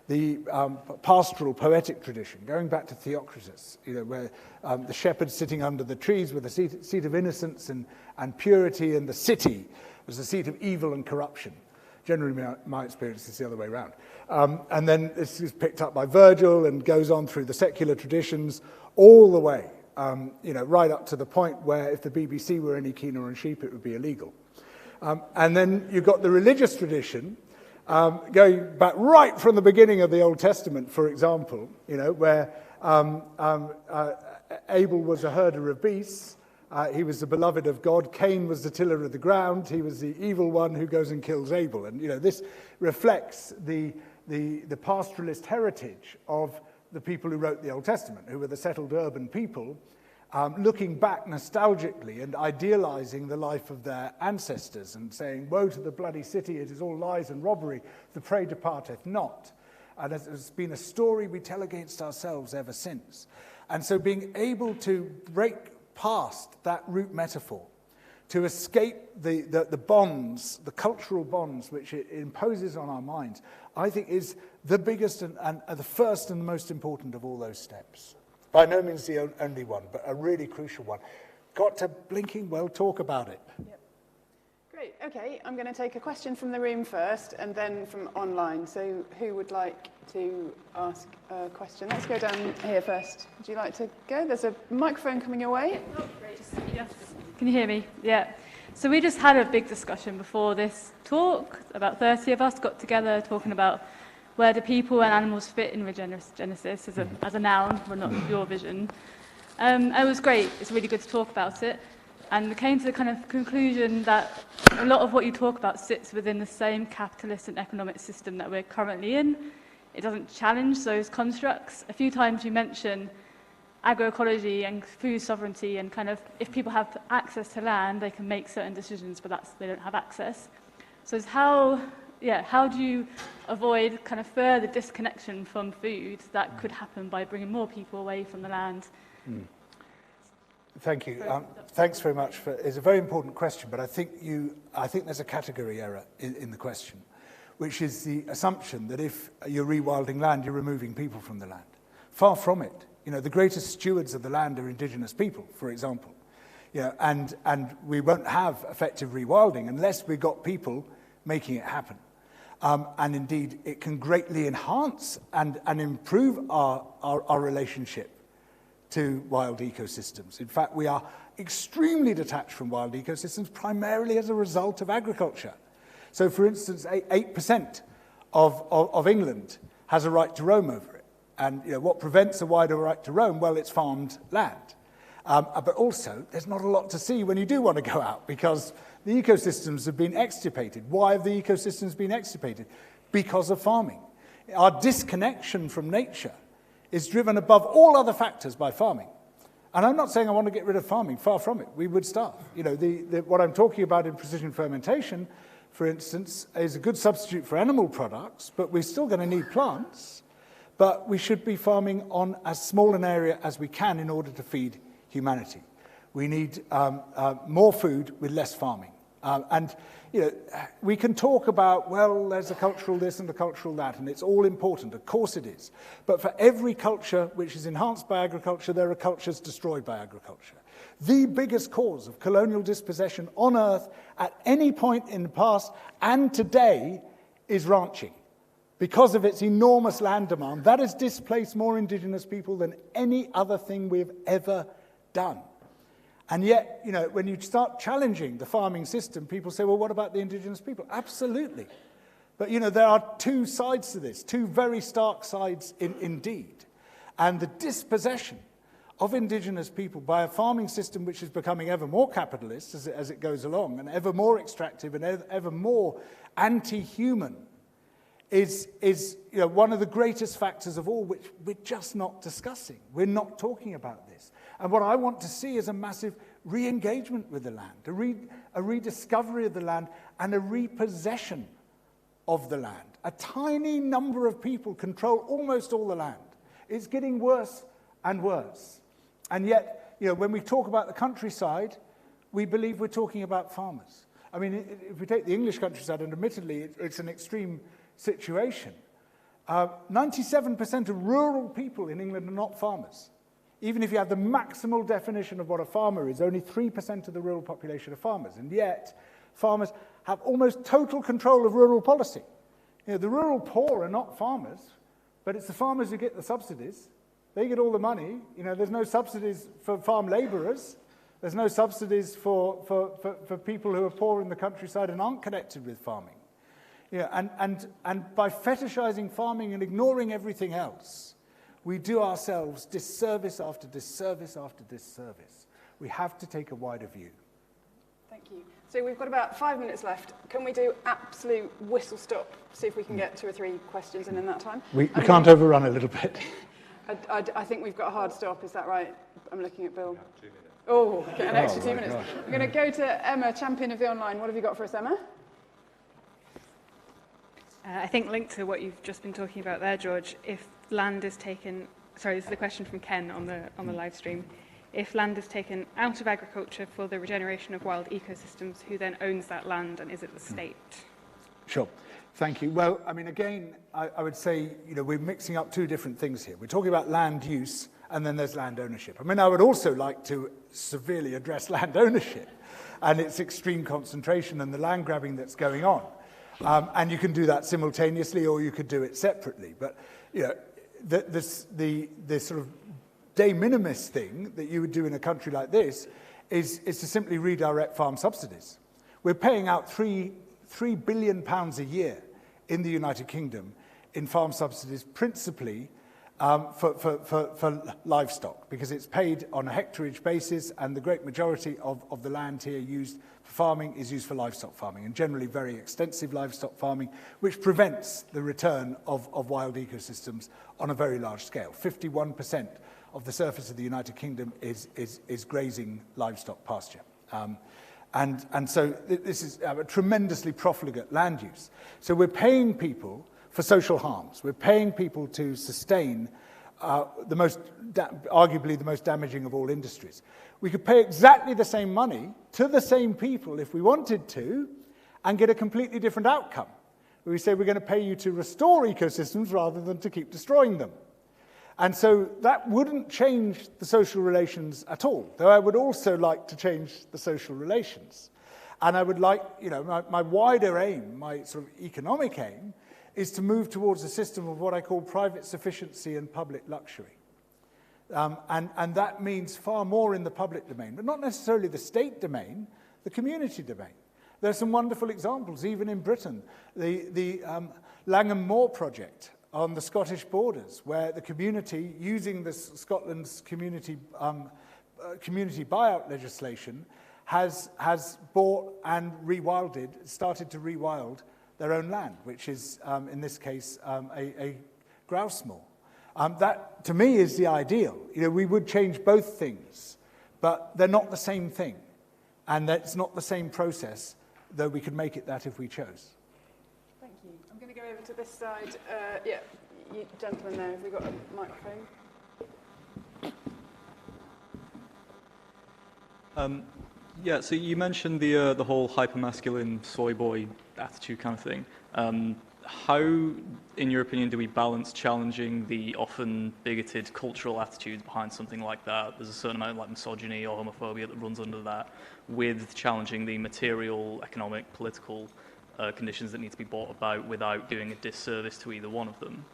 Speaker 4: The pastoral, poetic tradition, going back to Theocritus, you know, where the shepherds sitting under the trees with a seat of innocence and purity, and the city was the seat of evil and corruption. Generally, my experience is the other way around. And then this is picked up by Virgil and goes on through the secular traditions all the way, you know, right up to the point where if the BBC were any keener on sheep, it would be illegal. And then you've got the religious tradition, going back right from the beginning of the Old Testament, for example, you know, where Abel was a herder of beasts, he was the beloved of God, Cain was the tiller of the ground, he was the evil one who goes and kills Abel. And, you know, this reflects the pastoralist heritage of the people who wrote the Old Testament, who were the settled urban people, looking back nostalgically and idealizing the life of their ancestors and saying, woe to the bloody city, it is all lies and robbery, the prey departeth not. And it's been a story we tell against ourselves ever since. And so being able to break past that root metaphor, to escape the bonds, the cultural bonds which it imposes on our minds, I think is the biggest and the first and the most important of all those steps. By no means the only one, but a really crucial one. Got to blinking well talk about it.
Speaker 3: Yep. Great. Okay, I'm going to take a question from the room first and then from online. So who would like to ask a question? Let's go down here first. Would you like to go? There's a microphone coming your way.
Speaker 5: Oh, great. Yes. Can you hear me? Yeah. So we just had a big discussion before this talk. About 30 of us got together talking about where do people and animals fit in regenesis as a noun, but not your vision. It was great. It's really good to talk about it. And we came to the kind of conclusion that a lot of what you talk about sits within the same capitalist and economic system that we're currently in. It doesn't challenge those constructs. A few times you mention agroecology and food sovereignty and kind of if people have access to land, they can make certain decisions, but they don't have access. So it's how do you avoid kind of further disconnection from food that could happen by bringing more people away from the land?
Speaker 4: Thank you. Thanks very much. It's a very important question, but I think there's a category error in the question, which is the assumption that if you're rewilding land, you're removing people from the land. Far from it. You know, the greatest stewards of the land are indigenous people, for example. You know, and we won't have effective rewilding unless we've got people making it happen. And indeed, it can greatly enhance and improve our relationship to wild ecosystems. In fact, we are extremely detached from wild ecosystems primarily as a result of agriculture. So, for instance, 8% of England has a right to roam over it. And you know, what prevents a wider right to roam? Well, it's farmed land. But also, there's not a lot to see when you do want to go out because the ecosystems have been extirpated. Why have the ecosystems been extirpated? Because of farming. Our disconnection from nature is driven above all other factors by farming. And I'm not saying I want to get rid of farming, far from it. We would starve. You know, what I'm talking about in precision fermentation, for instance, is a good substitute for animal products, but we're still going to need plants. But we should be farming on as small an area as we can in order to feed humanity. We need more food with less farming. And you know, we can talk about, well, there's a cultural this and a cultural that, and it's all important. Of course it is. But for every culture which is enhanced by agriculture, there are cultures destroyed by agriculture. The biggest cause of colonial dispossession on Earth at any point in the past and today is ranching. Because of its enormous land demand, that has displaced more indigenous people than any other thing we've ever done. And yet, you know, when you start challenging the farming system, people say, well, what about the indigenous people? Absolutely.
Speaker 6: But, you know, there are two sides to this, two very stark sides indeed. And the dispossession of indigenous people by a farming system which is becoming ever more capitalist as it goes along, and ever more extractive and ever more anti-human, is you know, one of the greatest factors of all, which we're just not discussing. We're not talking about this. And what I want to see is a massive re-engagement with the land, a rediscovery of the land, and a repossession of the land. A tiny number of people control almost all the land. It's getting worse and worse. And yet, you know, when we talk about the countryside, we believe we're talking about farmers. I mean, if we take the English countryside, and admittedly it's an extreme situation, 97% of rural people in England are not farmers. Even if you have the maximal definition of what a farmer is, only 3% of the rural population are farmers. And yet, farmers have almost total control of rural policy. You know, the rural poor are not farmers, but it's the farmers who get the subsidies. They get all the money. You know, there's no subsidies for farm labourers. There's no subsidies for people who are poor in the countryside and aren't connected with farming. Yeah, and by fetishizing farming and ignoring everything else, we do ourselves disservice after disservice after disservice. We have to take a wider view.
Speaker 3: Thank you. So we've got about 5 minutes left. Can we do absolute whistle stop? See if we can get 2 or 3 questions in that time.
Speaker 6: We can't overrun a little bit.
Speaker 3: I think we've got a hard stop. Is that right? I'm looking at Bill. 2 minutes. Oh, get an extra 2 minutes.
Speaker 6: Gosh.
Speaker 3: We're going to go to Emma, champion of the online. What have you got for us, Emma?
Speaker 7: I think linked to what you've just been talking about there, George, if land is taken, sorry, this is a question from Ken on the live stream. If land is taken out of agriculture for the regeneration of wild ecosystems, who then owns that land, and is it the state?
Speaker 6: Sure. Thank you. Well, I mean, again, I would say, you know, we're mixing up 2 different things here. We're talking about land use, and then there's land ownership. I mean, I would also like to severely address land ownership and its extreme concentration and the land grabbing that's going on. And you can do that simultaneously, or you could do it separately. But, you know, the sort of de minimis thing that you would do in a country like this is to simply redirect farm subsidies. We're paying out £3 billion a year in the United Kingdom in farm subsidies, principally for livestock, because it's paid on a hectareage basis, and the great majority of the land here used for farming is used for livestock farming, and generally very extensive livestock farming, which prevents the return of wild ecosystems on a very large scale. 51% of the surface of the United Kingdom is grazing livestock pasture. And so this is a tremendously profligate land use. So we're paying people for social harms. We're paying people to sustain arguably the most damaging of all industries. We could pay exactly the same money to the same people if we wanted to, and get a completely different outcome. We say we're going to pay you to restore ecosystems rather than to keep destroying them. And so that wouldn't change the social relations at all, though I would also like to change the social relations. And I would like, you know, my wider aim, my sort of economic aim, is to move towards a system of what I call private sufficiency and public luxury. And that means far more in the public domain, but not necessarily the state domain, the community domain. There are some wonderful examples, even in Britain. The Langham Moor project on the Scottish borders, where the community, using Scotland's community buyout legislation, has bought and started to rewild their own land, which is, in this case, a grouse moor. That, to me, is the ideal. You know, we would change both things, but they're not the same thing. And that's not the same process, though we could make it that if we chose.
Speaker 3: Thank you. I'm going to go over to this side. Yeah, you gentlemen there, have we got a microphone?
Speaker 8: Yeah, so you mentioned the whole hypermasculine soy boy attitude kind of thing. How, in your opinion, do we balance challenging the often bigoted cultural attitudes behind something like that? There's a certain amount of like misogyny or homophobia that runs under that, with challenging the material, economic, political conditions that need to be brought about without doing a disservice to either one of them.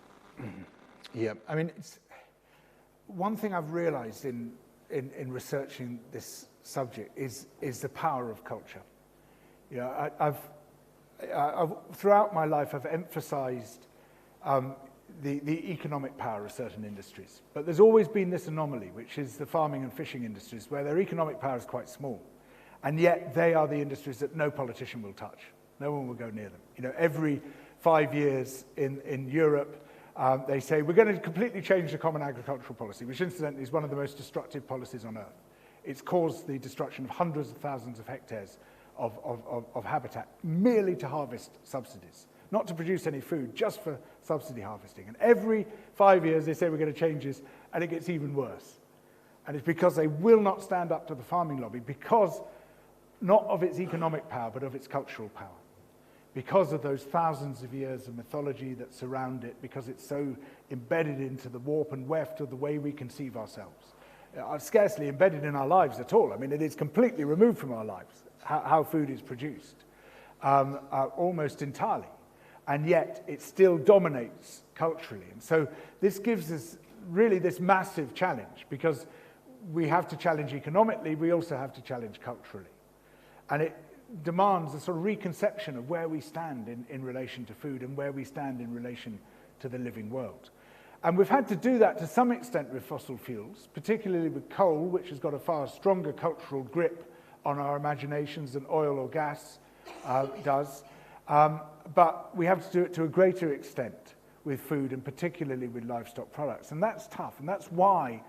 Speaker 6: Yeah, I mean, it's one thing I've realized in researching this subject is the power of culture. You know, throughout my life, I've emphasized the economic power of certain industries. But there's always been this anomaly, which is the farming and fishing industries, where their economic power is quite small. And yet they are the industries that no politician will touch. No one will go near them. You know, every 5 years in Europe, they say, we're going to completely change the common agricultural policy, which incidentally is one of the most destructive policies on earth. It's caused the destruction of hundreds of thousands of hectares of habitat, merely to harvest subsidies. Not to produce any food, just for subsidy harvesting. And every 5 years they say we're going to change this, and it gets even worse. And it's because they will not stand up to the farming lobby, because not of its economic power, but of its cultural power. Because of those thousands of years of mythology that surround it, because it's so embedded into the warp and weft of the way we conceive ourselves. Scarcely embedded in our lives at all. I mean, it is completely removed from our lives, how food is produced, almost entirely. And yet it still dominates culturally. And so this gives us really this massive challenge, because we have to challenge economically, we also have to challenge culturally. And it demands a sort of reconception of where we stand in relation to food and where we stand in relation to the living world. And we've had to do that to some extent with fossil fuels, particularly with coal, which has got a far stronger cultural grip on our imaginations than oil or gas does. But we have to do it to a greater extent with food, and particularly with livestock products. And that's tough, and that's why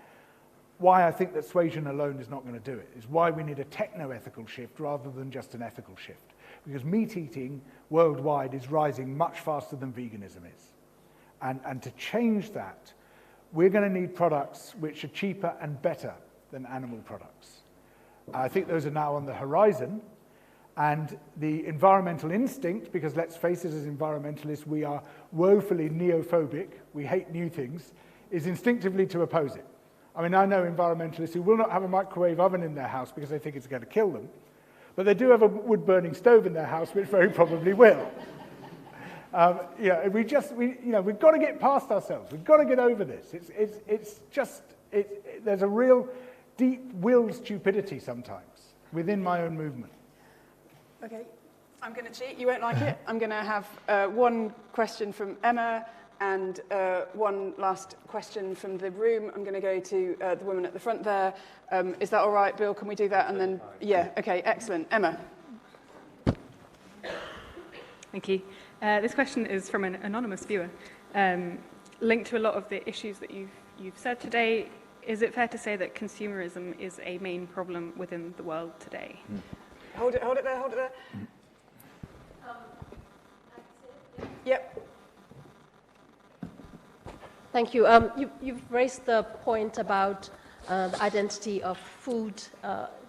Speaker 6: I think that suasion alone is not going to do it. It's why we need a techno-ethical shift rather than just an ethical shift. Because meat eating worldwide is rising much faster than veganism is. And to change that, we're going to need products which are cheaper and better than animal products. I think those are now on the horizon. And the environmental instinct, because let's face it, as environmentalists, we are woefully neophobic, we hate new things, is instinctively to oppose it. I mean, I know environmentalists who will not have a microwave oven in their house because they think it's going to kill them, but they do have a wood-burning stove in their house, which very probably will. We've got to get past ourselves. We've got to get over this. There's a real deep-willed stupidity sometimes within my own movement.
Speaker 3: Okay, I'm going to cheat. You won't like it. I'm going to have one question from Emma and one last question from the room. I'm going to go to the woman at the front there. Is that all right, Bill? Can we do that? And then, yeah, okay, excellent. Emma.
Speaker 7: Thank you. This question is from an anonymous viewer. Linked to a lot of the issues that you've said today, is it fair to say that consumerism is a main problem within the world today?
Speaker 3: Hold it there. Yep.
Speaker 9: Thank you. You've raised the point about the identity of food,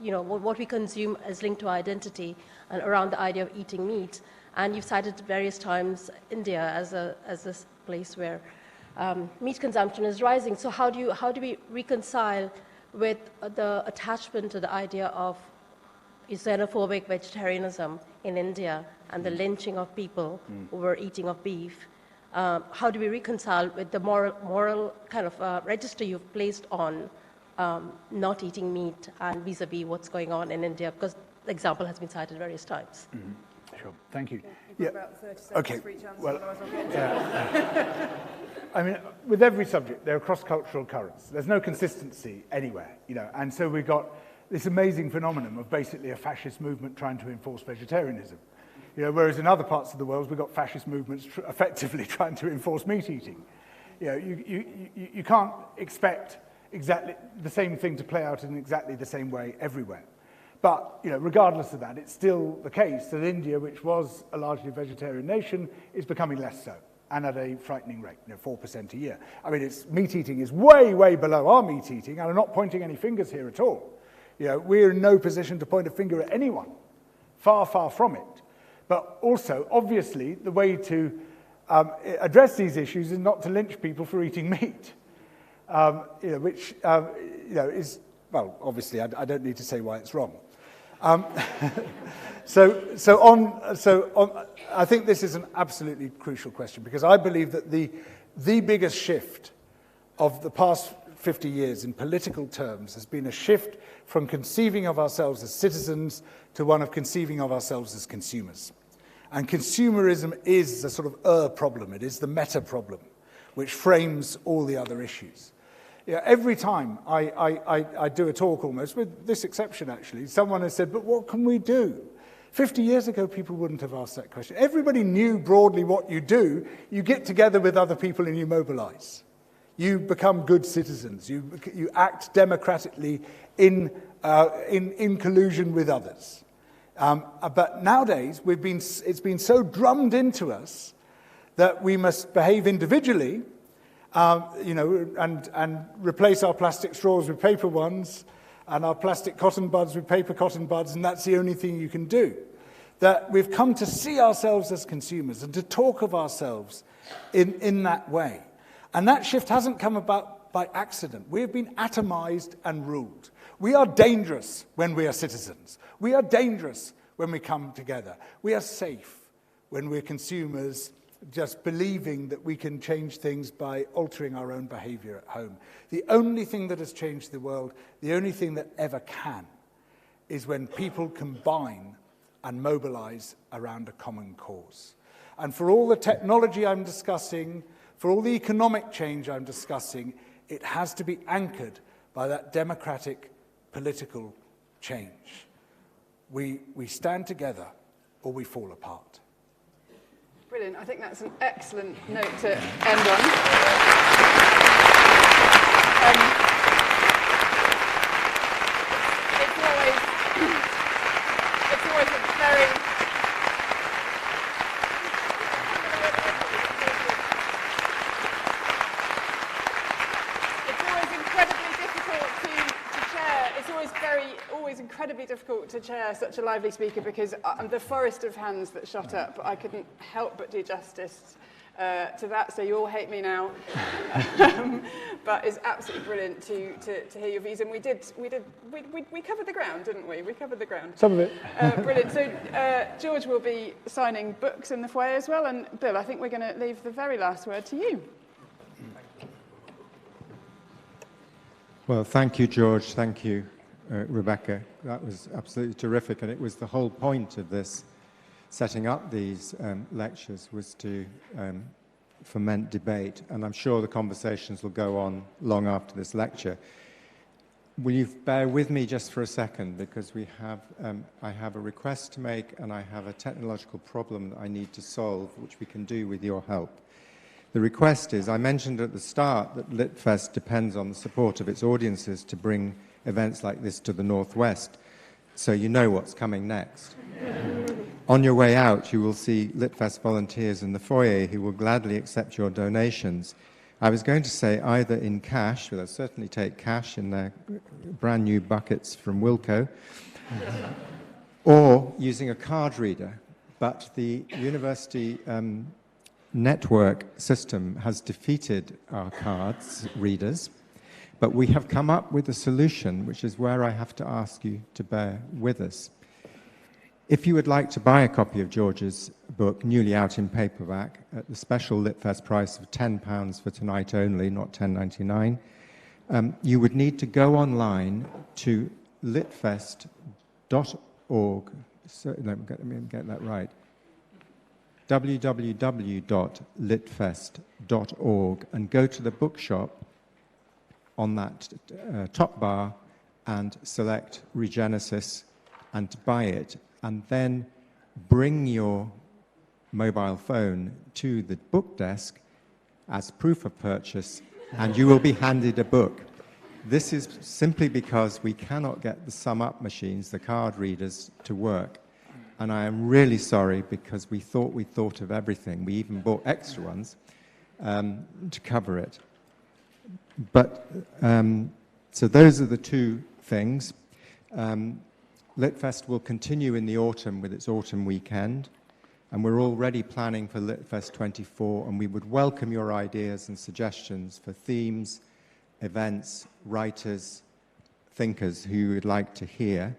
Speaker 9: what we consume is linked to our identity, and around the idea of eating meat. And you've cited various times India as a place where meat consumption is rising. So how do we reconcile with the attachment to the idea of xenophobic vegetarianism in India and the lynching of people who were eating of beef? How do we reconcile with the moral kind of register you've placed on not eating meat and vis-a-vis what's going on in India? Because the example has been cited various times.
Speaker 6: Mm-hmm. Sure, thank you.
Speaker 3: You've got about 30 seconds for each answer,
Speaker 6: well,
Speaker 3: otherwise I'll get into
Speaker 6: I mean, with every subject, there are cross-cultural currents. There's no consistency anywhere, and so we've got this amazing phenomenon of basically a fascist movement trying to enforce vegetarianism. Whereas in other parts of the world, we've got fascist movements effectively trying to enforce meat eating. You can't expect exactly the same thing to play out in exactly the same way everywhere. But, regardless of that, it's still the case that India, which was a largely vegetarian nation, is becoming less so, and at a frightening rate, 4% a year. I mean, its meat eating is way, way below our meat eating, and I'm not pointing any fingers here at all. We're in no position to point a finger at anyone. Far, far from it. But also, obviously, the way to address these issues is not to lynch people for eating meat, which is, well, obviously, I don't need to say why it's wrong. So I think this is an absolutely crucial question, because I believe that the biggest shift of the past 50 years in political terms has been a shift from conceiving of ourselves as citizens to one of conceiving of ourselves as consumers. And consumerism is a sort of problem. It is the meta problem, which frames all the other issues. Yeah, every time I do a talk, almost, with this exception actually, someone has said, but what can we do? 50 years ago, people wouldn't have asked that question. Everybody knew broadly what you do. You get together with other people and you mobilize. You become good citizens. You act democratically in collusion with others. But nowadays, it's been so drummed into us that we must behave individually, and replace our plastic straws with paper ones, and our plastic cotton buds with paper cotton buds, and that's the only thing you can do. That we've come to see ourselves as consumers and to talk of ourselves in that way. And that shift hasn't come about by accident. We have been atomized and ruled. We are dangerous when we are citizens. We are dangerous when we come together. We are safe when we're consumers, just believing that we can change things by altering our own behavior at home. The only thing that has changed the world, the only thing that ever can, is when people combine and mobilize around a common cause. And for all the technology I'm discussing, for all the economic change I'm discussing, it has to be anchored by that democratic political change. We stand together or we fall apart.
Speaker 3: Brilliant. I think that's an excellent note to end on. It's always a very... incredibly difficult to chair such a lively speaker because the forest of hands that shot up, I couldn't help but do justice to that, so you all hate me now. But it's absolutely brilliant to hear your views, and we covered the ground, didn't we? We covered the ground.
Speaker 4: Some of it.
Speaker 3: Brilliant. So George will be signing books in the foyer as well, and Bill, I think we're going to leave the very last word to you.
Speaker 1: Well, thank you, George. Thank you, Rebecca. That was absolutely terrific, and it was the whole point of this, setting up these lectures, was to foment debate, and I'm sure the conversations will go on long after this lecture. Will you bear with me just for a second, because I have a request to make, and I have a technological problem that I need to solve, which we can do with your help. The request is, I mentioned at the start that Litfest depends on the support of its audiences to bring events like this to the Northwest, so you know what's coming next. On your way out, you will see Litfest volunteers in the foyer who will gladly accept your donations. I was going to say either in cash, they'll certainly take cash in their brand new buckets from Wilco, or using a card reader, but the university network system has defeated our cards readers, but we have come up with a solution, which is where I have to ask you to bear with us. If you would like to buy a copy of George's book, newly out in paperback, at the special Litfest price of £10 for tonight only, not £10.99, you would need to go online to litfest.org. So, let me get that right. www.litfest.org, and go to the bookshop on that top bar and select Regenesis and buy it, and then bring your mobile phone to the book desk as proof of purchase, and you will be handed a book. This is simply because we cannot get the sum-up machines, the card readers, to work. And I am really sorry, because we thought of everything. We even bought extra ones to cover it. But, so those are the two things. Litfest will continue in the autumn with its autumn weekend, and we're already planning for Litfest 24, and we would welcome your ideas and suggestions for themes, events, writers, thinkers who you would like to hear.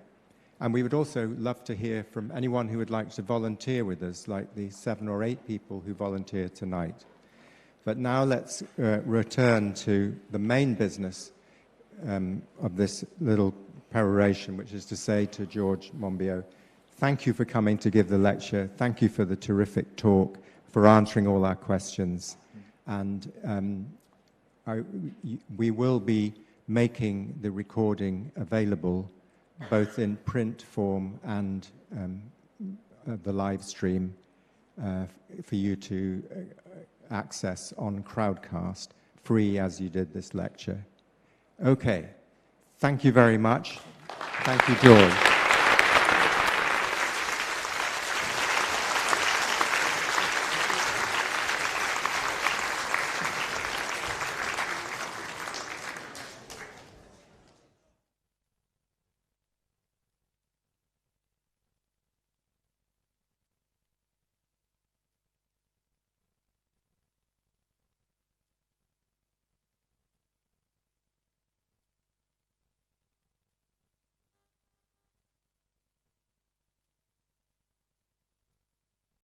Speaker 1: And we would also love to hear from anyone who would like to volunteer with us, like the 7 or 8 people who volunteered tonight. But now let's return to the main business of this little peroration, which is to say to George Monbiot, thank you for coming to give the lecture. Thank you for the terrific talk, for answering all our questions. And we will be making the recording available both in print form and the live stream for you to access on Crowdcast, free as you did this lecture. Okay, thank you very much. Thank you, George.